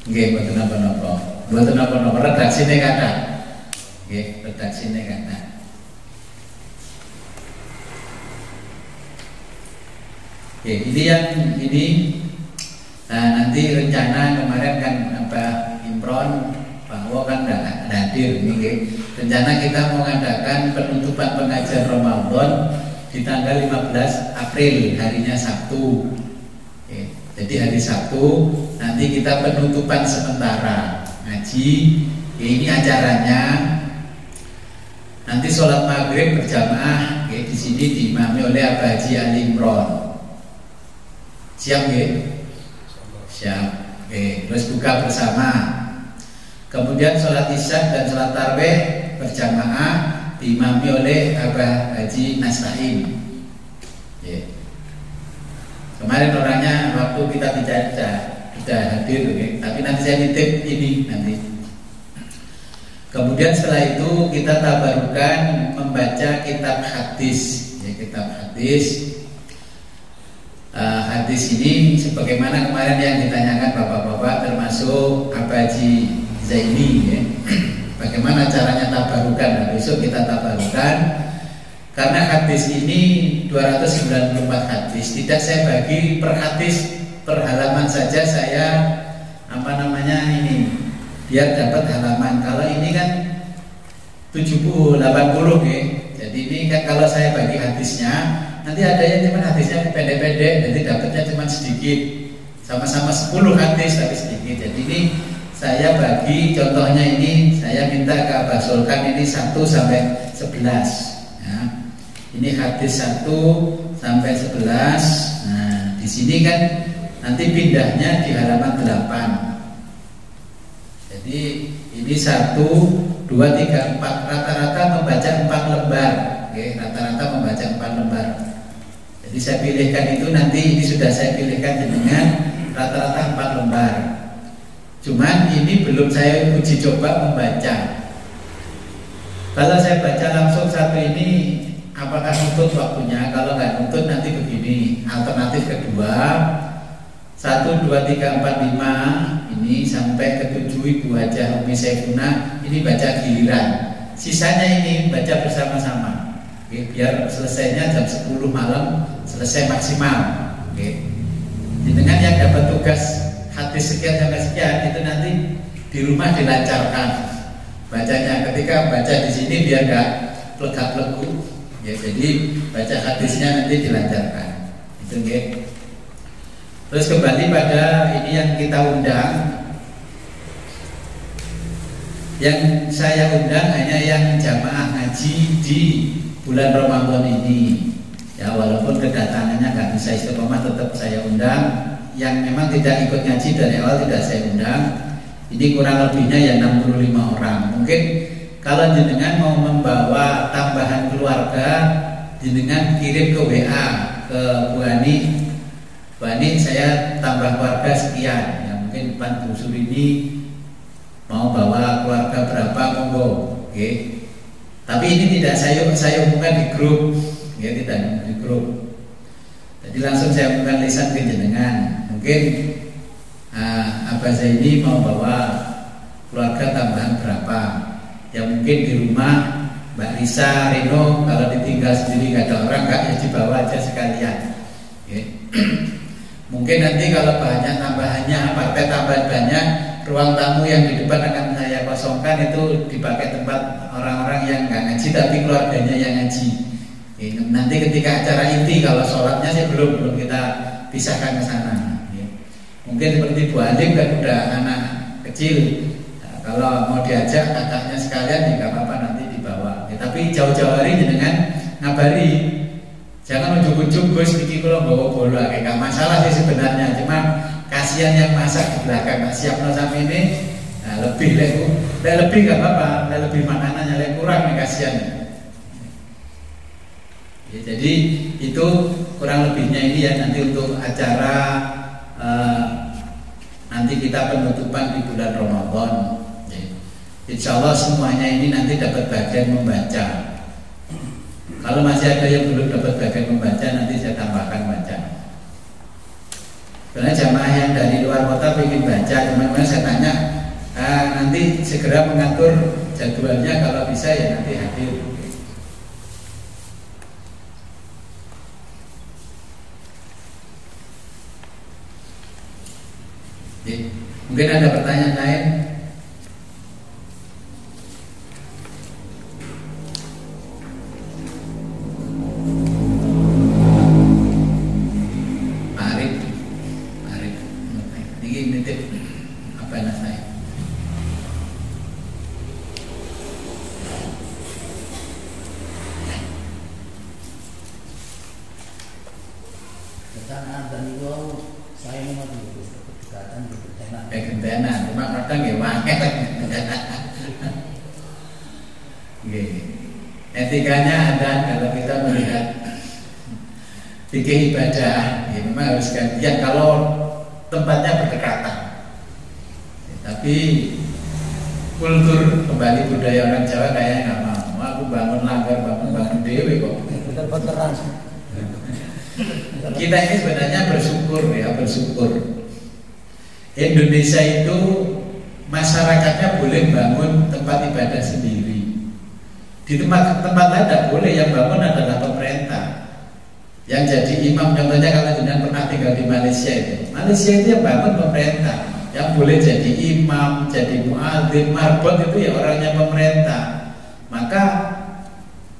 Nggih, mboten napa-napa. Mboten napa-napa, redaksine kathah. Nggih, redaksine kathah. Oke, ini nanti rencana kemarin kan Imron bahwa kan tidak hadir ini. Rencana kita mau mengadakan penutupan pengajian Ramadan di tanggal 15 April, harinya Sabtu. Oke, jadi hari Sabtu nanti kita penutupan sementara ngaji. Ini acaranya nanti sholat maghrib berjamaah. Di sini diimami oleh Abah Haji Ali Imron. Siap ya? Siap. Terus buka bersama. Kemudian sholat isya dan sholat tarawih berjamaah diimami oleh Abah Haji Nasta'in. Kemarin orangnya waktu kita bicara sudah hadir, tapi nanti saya nitip ini nanti. Kemudian setelah itu kita tabarukan membaca kitab hadis, kitab hadis. Hadis ini sebagaimana kemarin yang ditanyakan bapak-bapak termasuk Abah Haji Zaini, bagaimana caranya tabarukan. Nah, besok kita tabarukan karena hadis ini 294 hadis. Tidak saya bagi per hadis, per halaman saja saya ini biar dapat halaman. Kalau ini kan 70-80 ya. Jadi ini kan kalau saya bagi hadisnya, nanti ada yang cuma hadisnya pendek-pendek, jadi dapatnya cuma sedikit. Sama-sama 10 hadis tapi sedikit. Jadi ini saya bagi contohnya ini, saya minta ke Abah Sulkan ini 1 sampai 11. Ya. Ini hadis 1 sampai 11. Nah, di sini kan nanti pindahnya di halaman 8. Jadi ini 1, 2, 3, 4. Rata-rata membaca 4 lembar. Oke, rata-rata membaca 4 lembar. Jadi saya pilihkan itu nanti ini sudah saya pilihkan dengan rata-rata 4 lembar. Cuman ini belum saya uji coba membaca. Kalau saya baca langsung satu ini, apakah nutut waktunya? Kalau nggak nutut nanti begini. Alternatif kedua, 1, 2, 3, 4, 5 ini sampai ke 7 Ibu Hajah Umi Saifunah ini baca giliran. Sisanya ini baca bersama-sama. Oke, biar selesainya jam 10 malam selesai maksimal. Oke. Dengan yang dapat tugas hadis sekian sampai sekian itu nanti di rumah dilancarkan bacanya. Ketika baca di sini biar nggak plegak-plegu, ya, jadi baca hadisnya nanti dilancarkan. Itu nggih. Terus kembali pada ini yang kita undang. Yang saya undang hanya yang jamaah ngaji di bulan Ramadan ini. Ya, walaupun kedatangannya nggak bisa istiqomah, tetap saya undang. Yang memang tidak ikut ngaji dari awal tidak saya undang. Ini kurang lebihnya ya 65 orang. Mungkin kalau jenengan mau membawa tambahan keluarga, jenengan kirim ke WA ke Bu Ani. Bu Ani, saya tambah keluarga sekian. Ya, mungkin Pak Bu Surini mau bawa keluarga berapa, monggo. Oke. Tapi ini tidak saya umumkan di grup, ya, tidak di grup. Jadi langsung saya umumkan lisan ke jenengan. Mungkin Abah Zaini mau bawa keluarga tambahan berapa? Ya mungkin di rumah Mbak Risa, Reno, kalau ditinggal sendiri gak ada orang, ya dibawa aja sekalian. Oke. Mungkin nanti kalau banyak tambahannya, partai tambahan banyak, ruang tamu yang di depan akan saya kosongkan itu dipakai tempat orang-orang yang nggak ngaji tapi keluarganya yang ngaji. Nanti ketika acara inti, kalau sholatnya sih belum kita pisahkan ke sana. Mungkin seperti Bu Alim kan udah anak kecil, nah, kalau mau diajak kakaknya sekalian ya nggak apa-apa, nanti dibawa. Tapi jauh-jauh hari dengan ngabari, jangan ujuk-ujuk Gus iki kalau bawa bola, kayak nggak masalah sih sebenarnya, cuma kasihan yang masak di belakang nggak siap sama ini. Nah, lebih nggak apa-apa, lebih makanannya kurang nih, kasihan. Ya, jadi itu kurang lebihnya ini ya, nanti untuk acara nanti kita penutupan di bulan Ramadan. Ya. Insya Allah semuanya ini nanti dapat bagian membaca. Kalau masih ada yang belum dapat bagian membaca, nanti saya tambahkan baca. Karena jamaah yang dari luar kota ingin baca, teman-teman saya tanya, nanti segera mengatur jadwalnya, kalau bisa ya nanti hadir. Mungkin ada pertanyaan lain? Gentenan, cuma kadang ya wangel. Etikanya ada kalau kita melihat fikih ibadah, ya memang harus gantian kalau tempatnya berdekatan. Tapi kultur kembali budaya orang Jawa kayaknya nggak mau. Aku bangun langgar, bangun dewe kok. Bener-beneran. Kita ini sebenarnya bersyukur ya, bersyukur. Indonesia itu masyarakatnya boleh bangun tempat ibadah sendiri. Di tempat lain tidak boleh, yang bangun adalah pemerintah. Yang jadi imam, contohnya kalau jenengan pernah tinggal di Malaysia itu. Malaysia itu yang bangun pemerintah. Yang boleh jadi imam, jadi muadzin, marbot itu ya orangnya pemerintah. Maka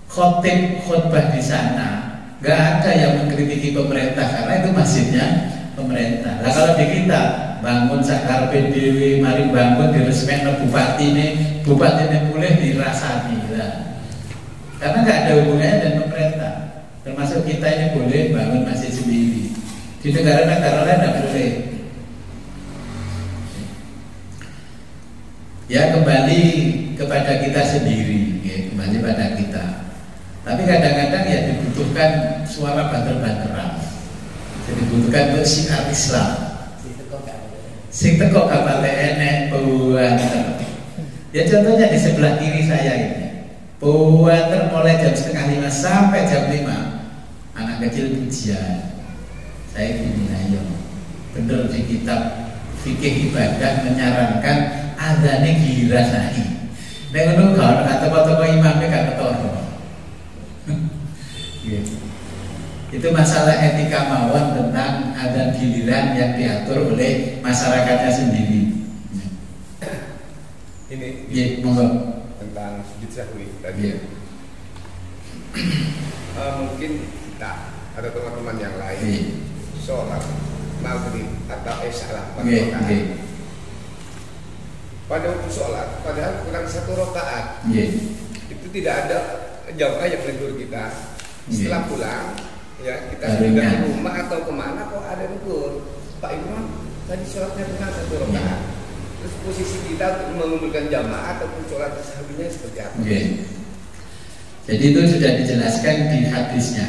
khotbah di sana nggak ada yang mengkritiki pemerintah karena itu masjidnya pemerintah. Nah kalau di kita bangun sakar PDW, mari bangun diresmikan bupati ini boleh dirasani lah. Karena nggak ada hubungannya dengan pemerintah. Termasuk kita ini boleh bangun masjid sendiri. Di negara-negara lain tidak boleh. Ya kembali kepada kita sendiri, ya, kembali pada kita. Tapi kadang-kadang ya dibutuhkan suara banter-banteran. Jadi dibutuhkan untuk syiar Islam. Sing teko kapal enek banter. Ya contohnya di sebelah kiri saya ini. Banter mulai jam 4:30 sampai jam 5. Anak kecil pujian. Saya gini ayo. Bener di kitab fikih ibadah menyarankan adzane dirasani. Nek ngono gak ana toko-toko imame gak ketara. Itu masalah etika mawon tentang adzan giliran yang diatur oleh masyarakatnya sendiri. Ini monggo. Tentang sujud sahwi tadi. Mungkin kita atau teman-teman yang lain sholat maghrib atau salah pada waktu sholat padahal kurang 1 rakaat. Itu tidak ada jamaah yang menegur kita. Setelah pulang ya kita sudah di rumah atau kemana kok ada negur, Pak Imam tadi sholatnya kurang 1 rakaat. Terus posisi kita mengumpulkan jamaah ataupun sholat sahwinya seperti apa? Jadi itu sudah dijelaskan di hadisnya,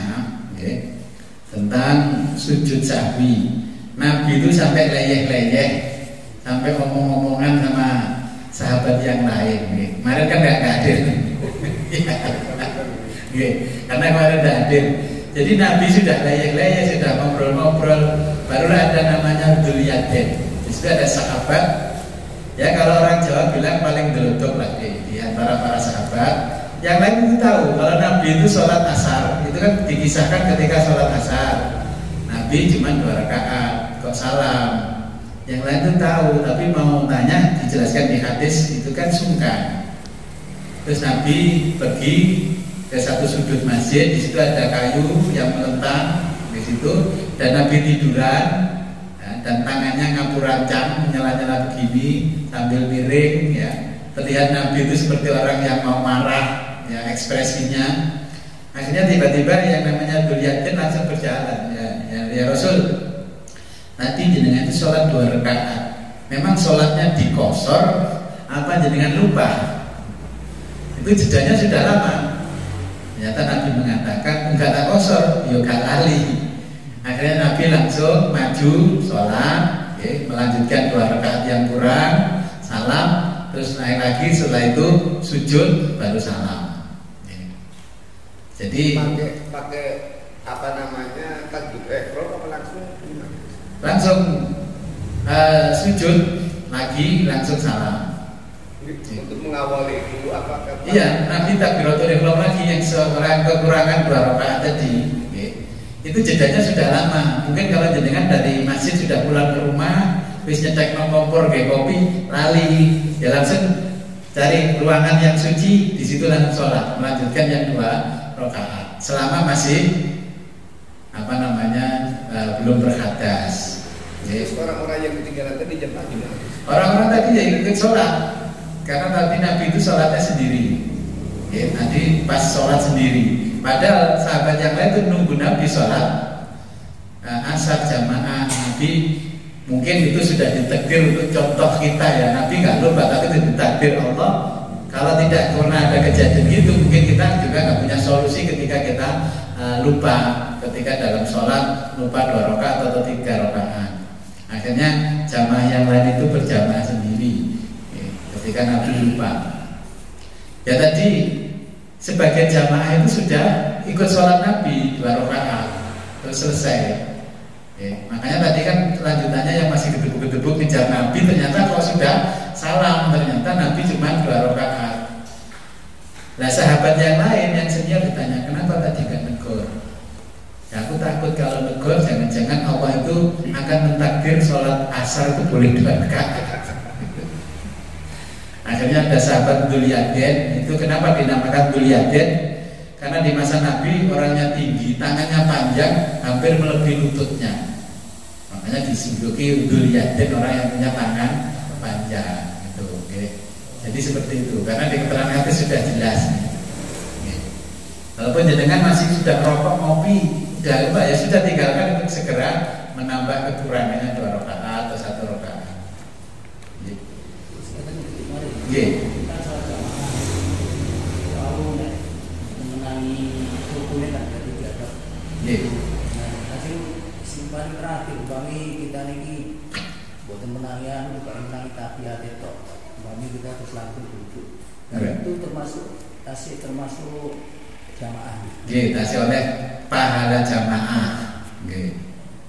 tentang sujud sahwi. Nabi itu sampai leyeh-leyeh, sampai ngomong-ngomongan sama sahabat yang lain. Kemarin kan nggak hadir, karena kemarin nggak hadir. Jadi Nabi sudah leyeh-leyeh, sudah ngobrol-ngobrol, baru ada namanya Dzul Yadain. Di situ ada sahabat. Ya kalau orang Jawa bilang paling gelodok lah di antara para sahabat. Yang lain itu tahu kalau Nabi itu sholat asar, itu kan dikisahkan ketika sholat asar Nabi cuma 2 rakaat, kok salam. Yang lain itu tahu, tapi mau tanya dijelaskan di hadis itu kan sungkan. Terus Nabi pergi ke satu sudut masjid, di situ ada kayu yang melentang di situ, dan Nabi tiduran, dan tangannya ngapurancang menyala-nyala begini sambil miring, ya. Terlihat Nabi itu seperti orang yang mau marah, ya, ekspresinya. Akhirnya tiba-tiba yang namanya Dzul Yadain langsung berjalan, ya Rasul, nanti jenengan itu sholat 2 rakaat. Memang sholatnya dikosor apa jenengan lupa? Itu jedanya sudah lama. Ternyata Nabi mengatakan enggak tak kosor, yo gak lali. Akhirnya Nabi langsung maju sholat, melanjutkan 2 rakaat yang kurang, salam, terus naik lagi. Setelah itu sujud baru salam. Jadi pakai apa namanya takbir ihram apa langsung sujud lagi langsung salam. Untuk mengawali itu apakah? Iya, Nabi takbiratul ihram lagi yang seorang kekurangan 2 rakaat tadi. Itu jedanya sudah lama. Mungkin kalau jenengan dari masjid sudah pulang ke rumah, wis nyetek kompor kayak kopi, lali, ya langsung cari ruangan yang suci, di situ langsung sholat, melanjutkan yang 2 rakaat selama masih belum berhadas. Jadi orang-orang yang ketinggalan tadi jam pagi. Orang-orang tadi ya ikut sholat, karena tadi Nabi itu sholatnya sendiri. Nanti pas sholat sendiri. Padahal sahabat yang lain itu nunggu Nabi sholat asar jamaah. Nabi mungkin itu sudah ditakdir untuk contoh kita, ya. Nabi nggak lupa, tapi itu ditakdir Allah. Kalau tidak pernah ada kejadian gitu, mungkin kita juga nggak punya solusi ketika kita lupa, ketika dalam sholat lupa 2 rakaat atau 3 rakaat. Akhirnya jamaah yang lain itu berjamaah sendiri, ketika Nabi lupa. Ya tadi sebagian jamaah itu sudah ikut sholat Nabi 2 rakaat terus selesai. Makanya tadi kan lanjutannya yang masih gedebuk-gedebuk ngejar Nabi, ternyata kalau sudah salam, ternyata Nabi cuma 2 rakaat. Nah sahabat yang lain yang senior ditanya, kenapa tadi gak negur? Ya, aku takut kalau negur jangan-jangan Allah itu akan mentakdir sholat asar itu boleh 2 rakaat. Akhirnya ada sahabat Dzul Yadain. Itu kenapa dinamakan Dzul Yadain? Karena di masa Nabi orangnya tinggi, tangannya panjang, hampir melebihi lututnya. Makanya disebut Dzul Yadain, orang yang punya tangan panjang. Gitu, Jadi seperti itu. Karena di keterangan hadis sudah jelas. Walaupun jenengan masih sudah merokok, ngopi, udah lupa, ya sudah tinggalkan untuk segera menambah kekurangannya 2 rakaat atau 1 rakaat. Kita salah jamaah lalu mengenai hukumnya kan dari diadab. Nah, hasil simpan terakhir kami kita ini buat menangian bukan menangi tapi ada toh. Kami kita terus langsung duduk. Dan itu termasuk jamaah. Tasih oleh pahala jamaah.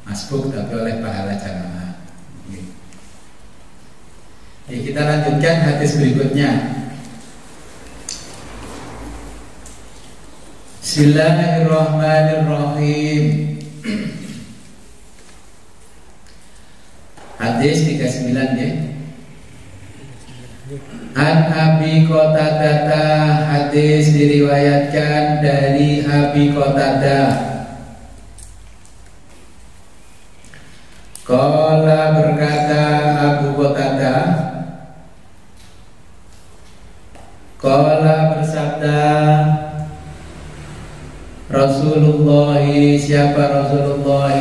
Masbuk tapi oleh pahala jamaah. Kita lanjutkan hadis berikutnya. Bismillahirrahmanirrahim. Hadis 39 ya. An Abi Qatadah, hadis diriwayatkan dari Abi Qatadah. Qala berkata Abu Qatadah, qala bersabda Rasulullah, siapa Rasulullah?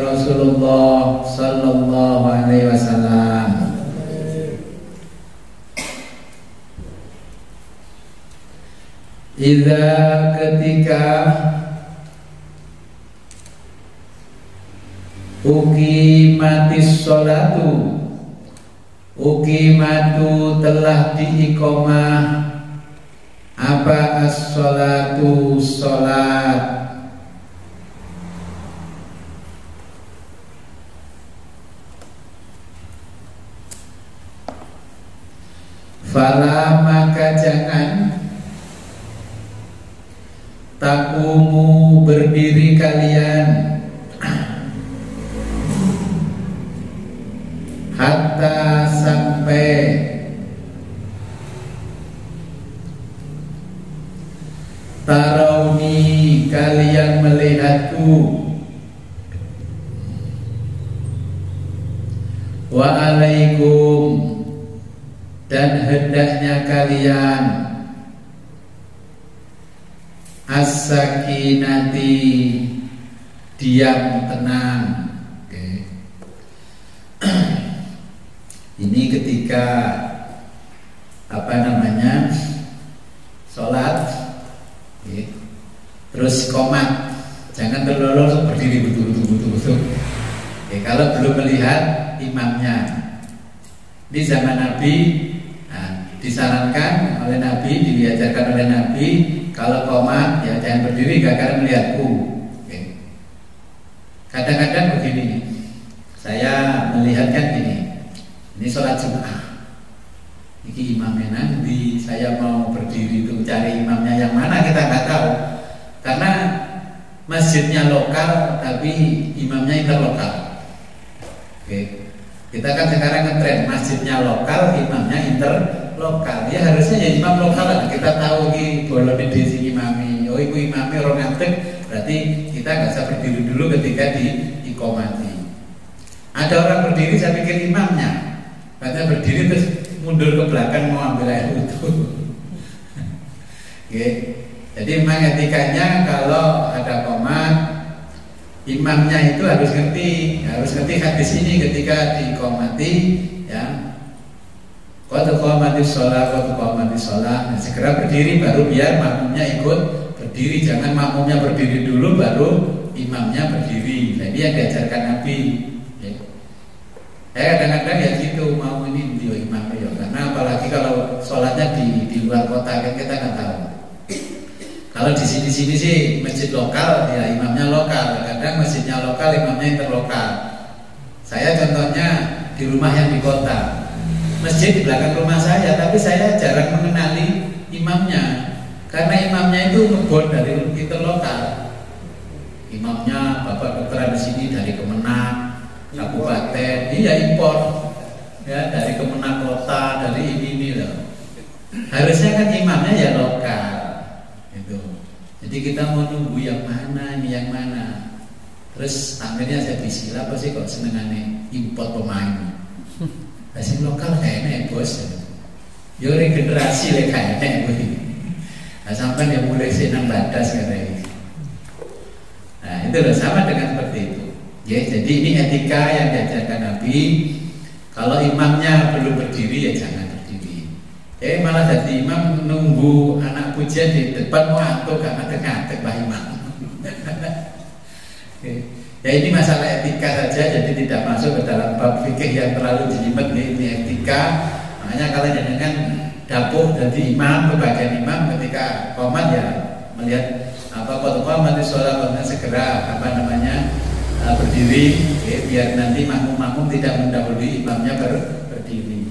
Rasulullah sallallahu alaihi wasallam. Idza, ketika uqimatis sholatu, uqimatu telah diiqomah apa as-sholatu sholat, fala maka jangan takumu berdiri kalian hatta sampai tarauni kalian melihatku, wa alaikum dan hendaknya kalian as-sakinati diam tenang. Oke. Ini ketika sholat, oke, terus qomat, jangan terlolor berdiri betul. Oke, kalau belum melihat imamnya. Di zaman Nabi, disarankan oleh Nabi, diajarkan oleh Nabi, kalau qomat ya jangan berdiri agar melihatku. Oke. Kadang-kadang begini, saya melihatkan ini sholat Jumat, ini imamnya nanti, saya mau berdiri itu cari imamnya yang mana kita nggak tahu, karena masjidnya lokal tapi imamnya interlokal. Oke. Kita kan sekarang ngetren masjidnya lokal, imamnya interlokal. Ya harusnya ya imam lokal lah. Kita tahu ini boleh di sini imami. Oh ibu imami orang ngantek, berarti kita nggak usah berdiri dulu ketika diiqomati. Ada orang berdiri, saya pikir imamnya. Katanya berdiri terus mundur ke belakang mau ambil air wudhu. Oke. Jadi memang etikanya kalau ada qomat, imamnya itu harus ngerti hadis ini ketika diqomati, ya. Qad qamatis shalah, segera berdiri baru biar makmumnya ikut berdiri, jangan makmumnya berdiri dulu baru imamnya berdiri. Jadi yang diajarkan Nabi. Kadang-kadang ya gitu, mau ini dia imam ya, karena apalagi kalau sholatnya di luar kota kan kita nggak tahu. Kalau di sini sih masjid lokal ya imamnya lokal, kadang masjidnya lokal imamnya interlokal. Saya contohnya di rumah yang di kota, masjid di belakang rumah saya, tapi saya jarang mengenali imamnya karena imamnya itu ngebon dari interlokal. Imamnya bapak dokteran di sini dari Kemenang kabupaten, iya impor ya, dari Kemenang kota, dari ini loh. Harusnya kan imamnya ya lokal. Jadi kita mau nunggu yang mana, ini yang mana. Terus akhirnya saya bismillah, apa sih kok senengannya import pemain. Masih lokal kayaknya bos. Yo regenerasi kayaknya begini. Nah sampai yang mulai senang batas katanya. Nah itu loh, sama dengan seperti itu. Ya, jadi ini etika yang diajarkan Nabi. Kalau imamnya belum berdiri ya jangan berdiri. Malah jadi imam nunggu anak pujian di depan ngantuk, gak ngantuk Pak Imam. Ya ini masalah etika saja, jadi tidak masuk ke dalam bab fikih yang terlalu jelimet. Ini etika. Makanya kalau jangan dapur jadi imam, kebagian imam ketika qomat ya melihat qomat di sholat segera berdiri, biar nanti makmum tidak mendahului imamnya berdiri.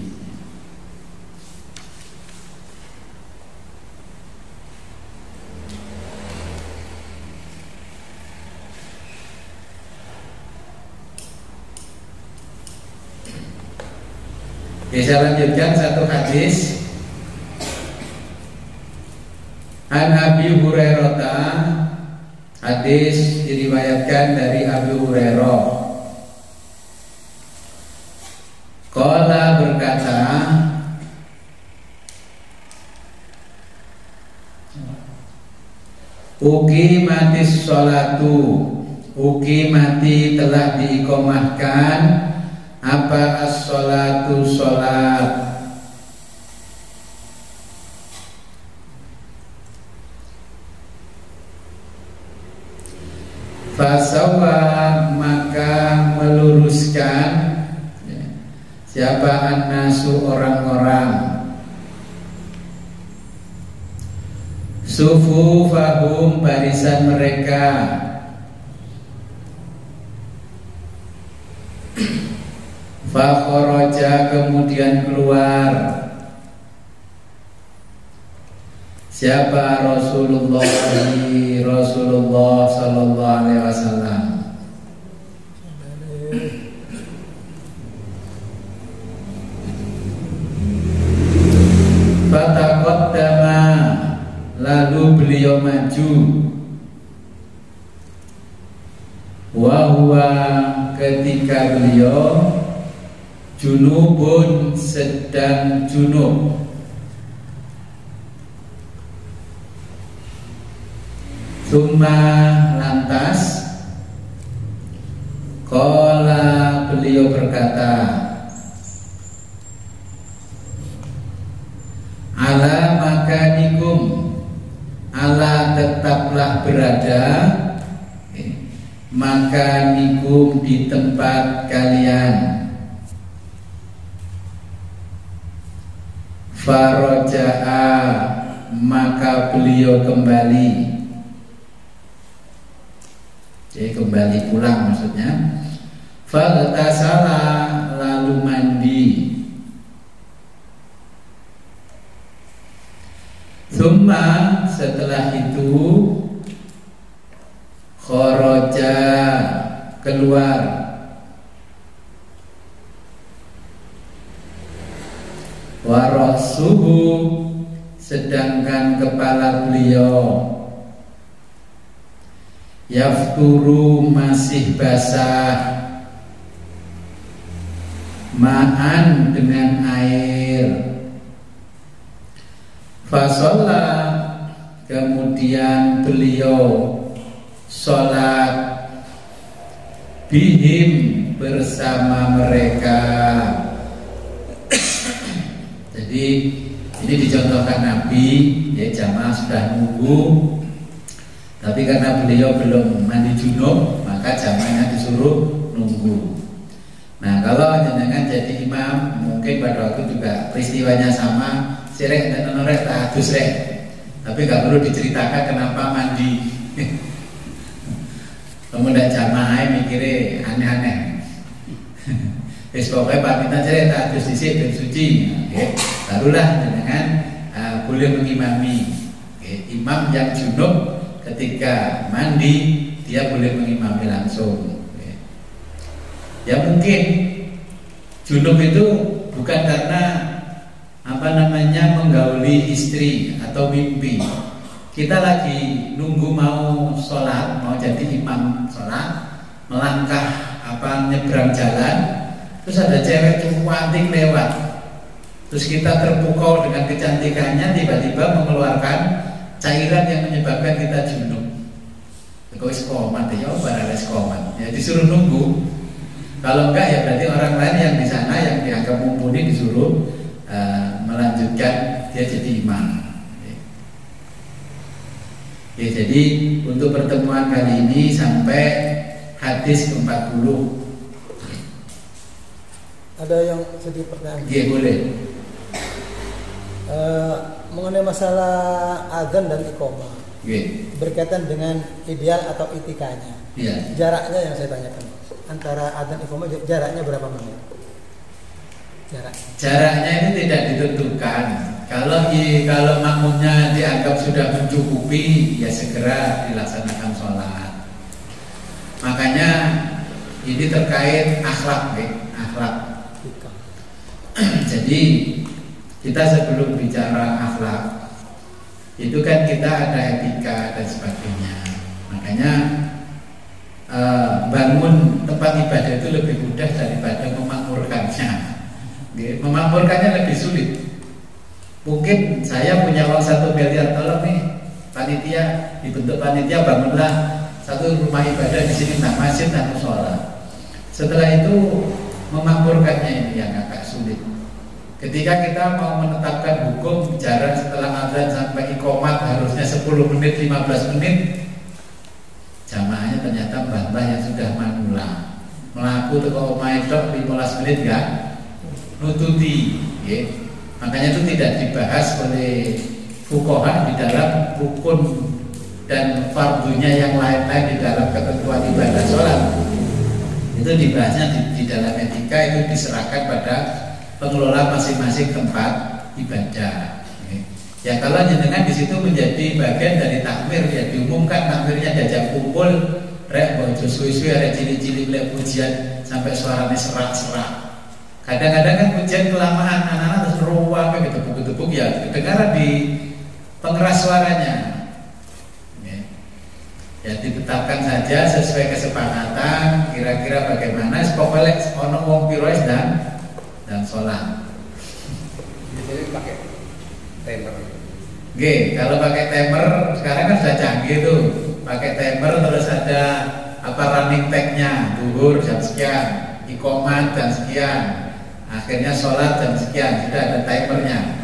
Saya lanjutkan satu hadis An Abi Hurairah, hadis diriwayatkan dari Abi Hurairah. Qala berkata, uqimatis sholatu, uqimati telah diiqomahkan apa as-sholatu sholat. Fasawa maka meluruskan siapa an-nasu orang-orang, sufufahum barisan mereka, fakharaja kemudian keluar siapa Rasulullah sallallahu alaihi wasallam. Fataqaddama lalu beliau maju, wa huwa ketika beliau junubun sedang junub. Tsumma lantas qala beliau berkata, ala makanikum, ala tetaplah berada, makanikum di tempat kalian. Faraja'a maka beliau kembali. Jadi kembali pulang maksudnya. Faghtasala lalu mandi. Tsumma setelah itu kharaja keluar. Warasuhu sedangkan kepala beliau yafturu masih basah, ma'an dengan air. Fasolla kemudian beliau sholat bihim bersama mereka. Jadi ini dicontohkan Nabi, ya jamaah sudah nunggu, tapi karena beliau belum mandi junub, maka jamaahnya disuruh nunggu. Nah kalau jenengan jadi imam, mungkin pada waktu juga peristiwanya sama, sirek dan nonorek tak adus rek, tapi gak perlu diceritakan kenapa mandi. Kemudian jamaah mikirnya aneh-aneh. Wis pokoknya pamitan sirek tak adus disik dan suci. Barulah jenengan boleh mengimami. Imam yang junub ketika mandi dia boleh mengimami langsung. Ya mungkin junub itu bukan karena menggauli istri atau mimpi. Kita lagi nunggu mau sholat, mau jadi imam sholat, melangkah nyebrang jalan, terus ada cewek cantik lewat, terus kita terpukau dengan kecantikannya, tiba-tiba mengeluarkan cairan yang menyebabkan kita junub. Wis komat ya, barang komat. Ya disuruh nunggu. Kalau enggak ya berarti orang lain yang di sana yang dianggap mumpuni disuruh melanjutkan dia jadi imam. Ya, jadi untuk pertemuan kali ini sampai hadis ke-40. Ada yang sedikit pertanyaan? Iya boleh. Mengenai masalah azan dan iqamah, berkaitan dengan ideal atau itikanya. Iya. Jaraknya yang saya tanyakan antara azan iqamah jaraknya berapa menit? Jaraknya ini tidak ditentukan. Kalau makmumnya dianggap sudah mencukupi, ya segera dilaksanakan sholat. Makanya ini terkait akhlak, akhlak. Jadi kita sebelum bicara akhlak, itu kan kita ada etika dan sebagainya. Makanya bangun tempat ibadah itu lebih mudah daripada memakmurkannya. Memakmurkannya lebih sulit. Mungkin saya punya uang 1 miliar, tolong nih panitia, dibentuk panitia, bangunlah satu rumah ibadah di sini, nah masjid dan mushola. Setelah itu memakmurkannya ini yang agak sulit. Ketika kita mau menetapkan hukum jarak setelah adzan sampai iqomat harusnya 10 menit, 15 menit, jamaahnya ternyata bantah yang sudah manula melaku teko omahe tok 15 menit enggak nututi, ya. Makanya itu tidak dibahas oleh fuqaha di dalam rukun dan fardunya yang lain-lain di dalam ketentuan ibadah sholat. Itu dibahasnya di dalam etika, itu diserahkan pada pengelola masing-masing tempat ibadah. Ya kalau jenengan di situ menjadi bagian dari takmir, ya diumumkan takmirnya diajak kumpul, rek bojo suwi-suwi rek cilik-cilik lek pujian sampai suaranya serak-serak. Kadang-kadang kan pujian kelamaan, anak-anak terus ruang kayak tepuk-tepuk, ya kedengaran di pengeras suaranya. Ya ditetapkan saja sesuai kesepakatan, kira-kira bagaimana pokoknya ono wong pirois dan sholat. Jadi pakai timer. Oke, kalau pakai timer sekarang kan sudah canggih tuh. Pakai timer terus ada apa running tag-nya, zuhur jam sekian, iqomat jam sekian, akhirnya sholat jam sekian, sudah ada timernya.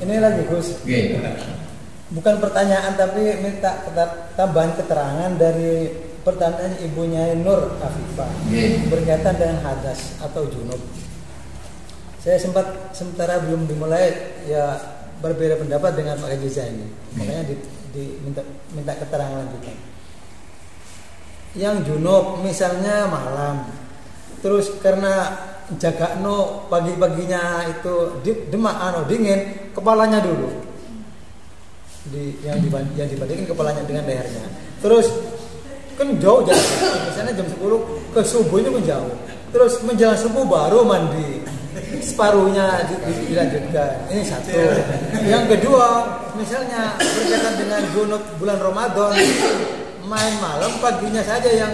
Ini lagi Gus. Oke. Bukan pertanyaan tapi minta tambahan keterangan dari pertanyaan ibunya Nur Afifah berkaitan dengan hadas atau junub. Saya sempat sementara belum dimulai ya berbeda pendapat dengan Pak Haji ini, makanya minta keterangan lanjutan. Yang junub misalnya malam, terus karena jaga pagi-paginya itu demak dingin, kepalanya dulu. Yang dibandingin kepalanya dengan lehernya. Terus kan jauh jarak, misalnya jam 10 ke subuhnya pun jauh. Terus menjelang subuh baru mandi, separuhnya dilanjutkan. Ini satu. Yang kedua, misalnya berkaitan dengan junub bulan Ramadan, main malam, paginya saja yang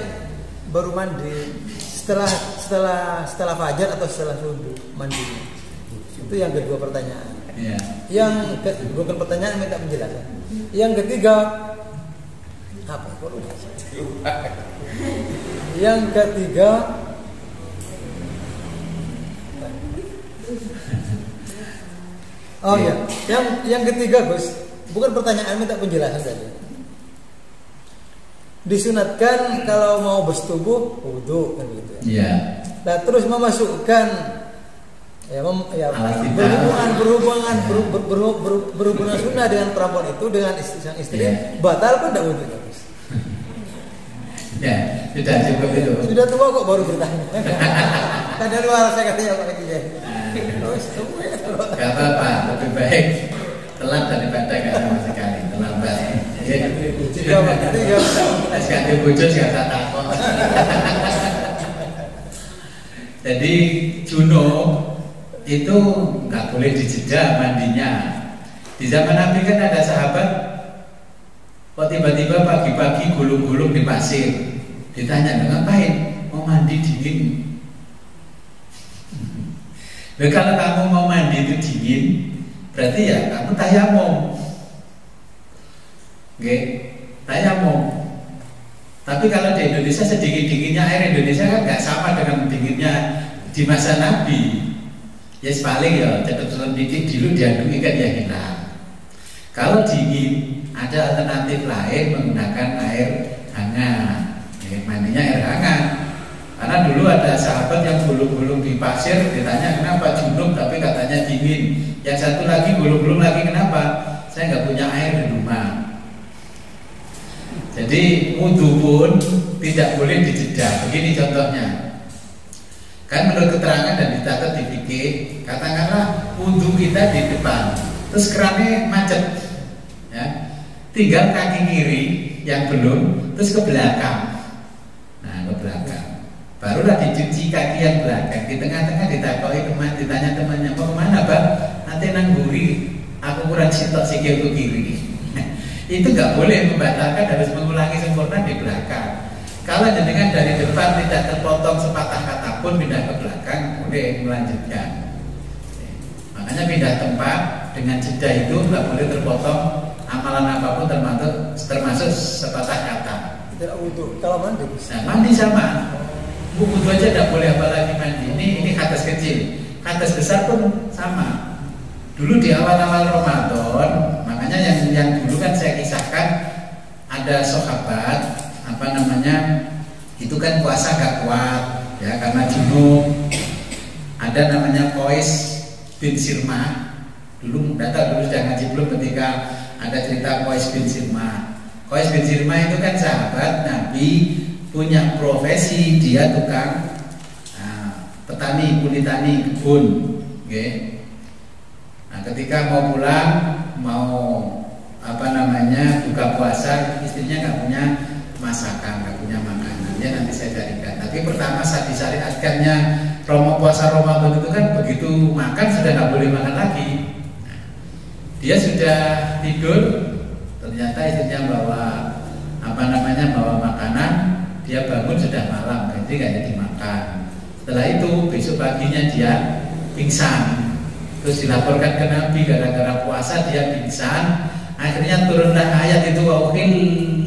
baru mandi setelah fajar atau setelah subuh mandinya. Itu yang kedua pertanyaan. Yeah. Yang bukan pertanyaan, minta penjelasan. Yang ketiga apa? Yang ketiga oh ya, yang ketiga Gus, bukan pertanyaan, minta penjelasan saja. Disunatkan kalau mau bersetubuh wudu kan gitu ya. Iya. Nah, terus memasukkan berhubungan sunnah dengan perempuan itu dengan sang istri, batal pun tidak wudhu. Ya, sudah cukup itu. Sudah tua kok baru bertanya. Ada luar saya katanya Pak Haji. Gak apa-apa, lebih baik telat daripada gak sama sekali, terlambat. Sekali bujur gak tak takut. Jadi junub itu nggak boleh dijeda mandinya. Di zaman Nabi kan ada sahabat kok tiba-tiba pagi-pagi gulung-gulung di pasir. Ditanya, ngapain? Mau mandi dingin. Nah, kalau kamu mau mandi itu dingin, berarti ya kamu tayamum. Oke, tayamum. Tapi kalau di Indonesia sedingin-dinginnya air Indonesia kan nggak sama dengan dinginnya di masa Nabi. Ya paling ya cepat-cepat dikit dulu diaduk ikan ya hilang. Kalau dingin ada alternatif lain menggunakan air hangat. Mandinya air hangat. Karena dulu ada sahabat yang gulung-gulung di pasir, ditanya kenapa junub tapi katanya dingin. Yang satu lagi gulung-gulung lagi kenapa? Saya nggak punya air di rumah. Jadi wudu pun tidak boleh dijeda. Begini contohnya. Kan menurut keterangan dan dicatat di fikih, katakanlah wudu kita di depan, terus kerannya macet, ya, tinggal kaki kiri yang belum, terus ke belakang, nah ke belakang, barulah dicuci kaki yang belakang. Di tengah-tengah ditanya temannya mau kemana bang? ate nang guri, aku kurang sitok sikilku kiri. Itu nggak boleh membatalkan, harus mengulangi sempurna di belakang. Kalau jenengan dari depan tidak terpotong sepatah kata pun pindah ke belakang, boleh melanjutkan. Makanya pindah tempat dengan jeda itu nggak boleh terpotong amalan apapun termasuk sepatah kata. Tidak wudhu. Kalau mandi bisa. Nah, mandi sama. Wudhu aja tidak boleh, apalagi mandi. Ini hadas kecil. Hadas besar pun sama. Dulu di awal-awal Ramadan, makanya yang dulu kan saya kisahkan ada sahabat itu kan puasa gak kuat ya karena junub. Ada namanya Qais bin Sirma. Dulu sudah ngaji belum ketika ada cerita Qais bin Sirma. Qais bin Sirma itu kan sahabat Nabi, punya profesi dia tukang petani, kulit tani, kebun. Okay. Nah, ketika mau pulang, mau buka puasa, istrinya nggak punya masakan, nggak punya makanan. Ya nanti saya carikan. Tapi pertama saat disyariatkannya puasa Ramadan itu kan begitu makan sudah nggak boleh makan lagi. Nah, dia sudah tidur, ternyata istrinya bawa bawa makanan, dia bangun sudah malam, jadi nggak jadi makan. Setelah itu besok paginya dia pingsan. Terus dilaporkan ke Nabi gara-gara puasa dia pingsan. Akhirnya turunlah ayat itu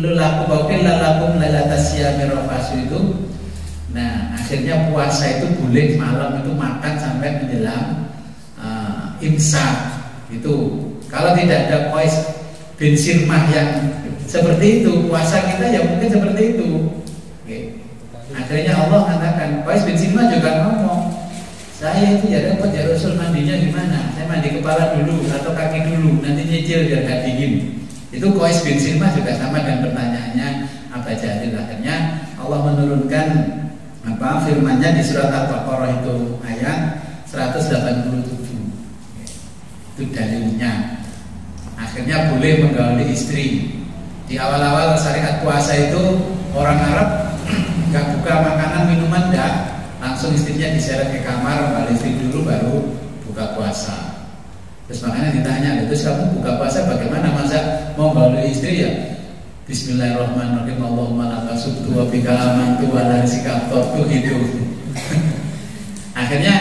lalakum lailatasiyami rafasu itu. Nah, akhirnya puasa itu boleh malam itu makan sampai menjelang imsak. Itu kalau tidak ada Qais bin Sirmah yang seperti itu, puasa kita ya mungkin seperti itu. Oke. Akhirnya Allah katakan, Qais bin Sirmah juga ngomong, saya itu ya repot ya Rasul, mandinya gimana? Saya mandi kepala dulu atau kaki dulu, nanti nyicil biar gak dingin. Itu Qais bin Sirmah juga sama dengan pertanyaannya Aba Jahil. Akhirnya Allah menurunkan firman-Nya di surat Al-Baqarah itu ayat 187. Itu dalilnya. Akhirnya boleh menggauli istri. Di awal-awal syariat puasa itu orang Arab gak buka makanan minuman dah. Langsung istrinya diseret ke kamar, balik istri dulu baru buka puasa. Terus makanya ditanya, terus kamu buka puasa bagaimana? Masa mau gauli istri ya? Bismillahirrahmanirrahim. Allahumma laka subtu wa bika amantu wa la rizika aftartu gitu. Akhirnya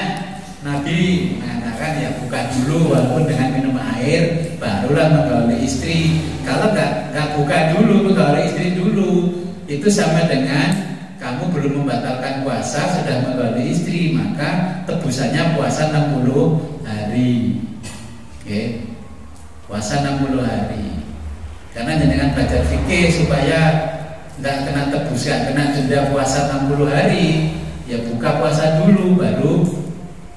Nabi mengatakan ya buka dulu walaupun dengan minum air, barulah menggauli istri. Kalau nggak buka dulu, menggauli istri dulu, itu sama dengan kamu belum membatalkan puasa, sudah menggauli istri, maka tebusannya puasa 60 hari. Oke. Puasa 60 hari. Karena dengan belajar fikih supaya nggak kena tebusan, kena denda puasa 60 hari, ya buka puasa dulu baru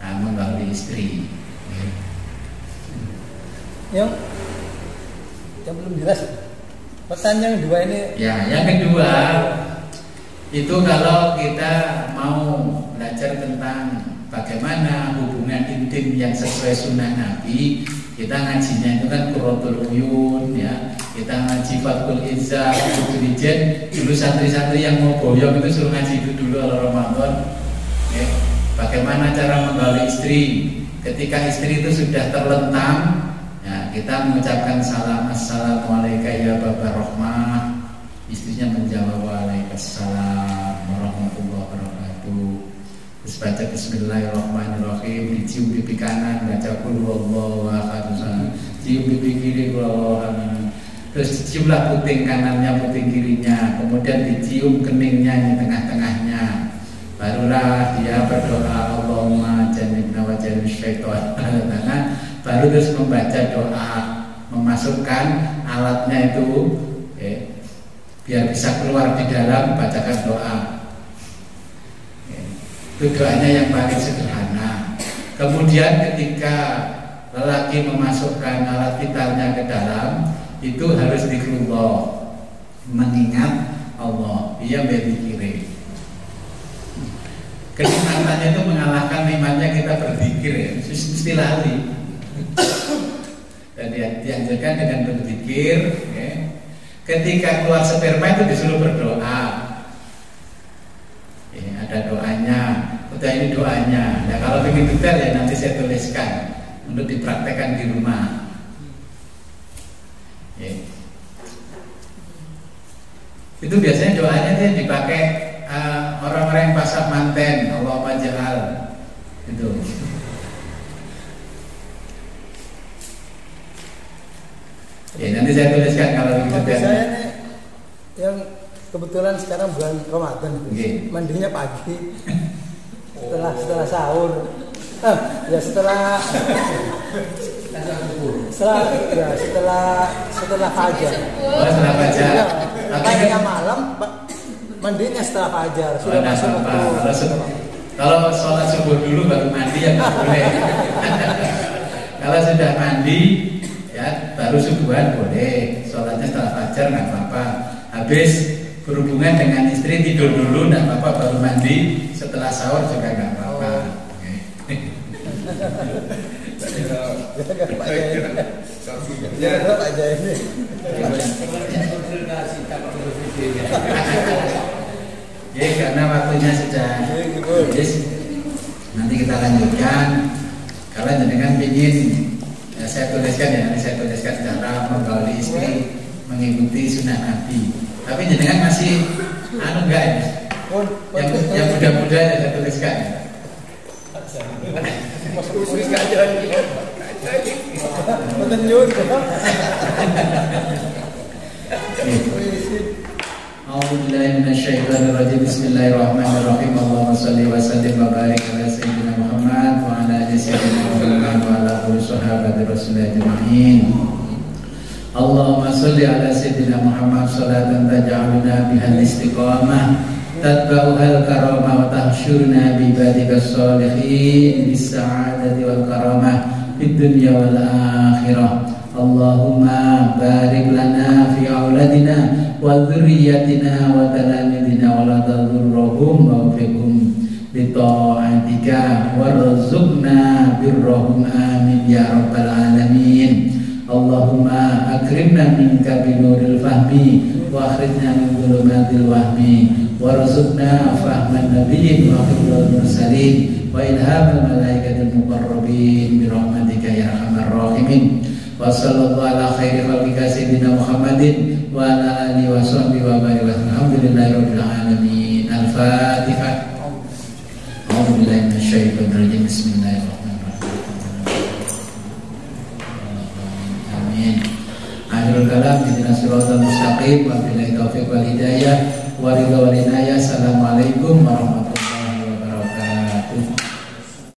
menggauli istri. Yang belum jelas. Pertanyaan yang kedua ini. Ya, yang kedua itu kalau kita mau belajar tentang bagaimana hubungan intim yang sesuai sunnah Nabi, kita ngajinya itu kan Qurratul Uyun ya, kita ngaji Fathul Izzah, Udrijen. Dulu santri-santri yang mau boyong itu suruh ngaji itu dulu kalau Ramadan ya. Bagaimana cara menggauli istri ketika istri itu sudah terlentang ya, kita mengucapkan salam, assalamualaikum ya Baba Rahmah. Istrinya menjawab waalaikumsalam warahmatullahi wabarakatuh. Terus baca bismillahirrahmanirrahim, dicium pipi kanan, baca qul huwallahu ahad, cium pipi kiri qul huwallahu ahad. Terus diciumlah puting kanannya, puting kirinya, kemudian dicium keningnya di tengah-tengahnya. Barulah dia berdoa Allahumma jannibna wa jannib syaitan. Baru terus membaca doa, memasukkan alatnya itu biar bisa keluar di dalam, bacakan doa. Itu doanya yang paling sederhana. Kemudian ketika lelaki memasukkan alat vitalnya ke dalam, itu harus zikrullah, mengingat Allah. Ia berzikir. Kenikmatannya itu mengalahkan nikmatnya kita berzikir ya, mesti lali. Dan dianjurkan dengan berzikir ya. Ketika keluar sperma itu disuruh berdoa. Ada doanya. Udah ini doanya. Nah kalau ingin detail ya nanti saya tuliskan. untuk dipraktekkan di rumah. Itu biasanya doanya dia dipakai orang-orang yang pasang manten, Allahumma ja'al itu. Nanti saya tuliskan kalau begitu. Saya nih yang kebetulan sekarang bulan Ramadan, mandinya pagi setelah sahur. Setelah fajar. Setelah fajar. Paginya malam, mandinya setelah fajar. Sudah masuk waktu. Kalau sholat subuh dulu baru mandi ya nggak boleh. Kalau sudah mandi ya baru subuhan boleh. Sholatnya setelah fajar nggak apa-apa. Habis berhubungan dengan istri tidur dulu nggak apa-apa, baru mandi setelah sahur juga nggak apa-apa. Ya karena waktunya sudah habis, nanti kita lanjutkan. Kalau jenengan ingin saya tuliskan cara menggauli istri mengikuti sunnah Nabi. Tapi jenengan masih enggak ya? Yang muda-muda saya tuliskan. Bismillahirrahmanirrahim. Allahumma shalli wa sallim wa barik ala sayyidina Muhammad wa ala ali sayyidina Muhammad wa ala alihi sahabati Rasulullah ajma'in. Allahumma shalli ala sayyidina Muhammad salatan taj'aluna bihal istiqamah tatba'uhal karamah wa tahsyurna bi ibadikas sholihin bis sa'adati wal karamah fid dunya wal akhirah. Allahumma barik lana fi auladina wa dzurriyyatina wa talamidina wa la tadurruhum wa fikum bi ta'atika warzuqna birrahum amin ya rabbal alamin. Allahumma akrimna minka bi nuril fahmi wa akhrijna min dhulumatil wahmi warzuqna fahman nabiyyin wa hifdzal mursalin wa ilhamal malaikatil muqarrabin bi rahmatika ya arhamar rahimin. Wa sallallahu ala khairi khalqika sayyidina Muhammadin wa ala alihi wa sahbihi wa barik wa alhamdulillahirabbil alamin. Al-Fatihah. A'udzu billahi minasyaitonir rajim. Bismillahirrahmanirrahim. Amin. Akhirul kalam ihdinas siratal mustaqim wa billahi taufiq wal hidayah wa ridha wal inayah. Assalamualaikum warahmatullahi wabarakatuh.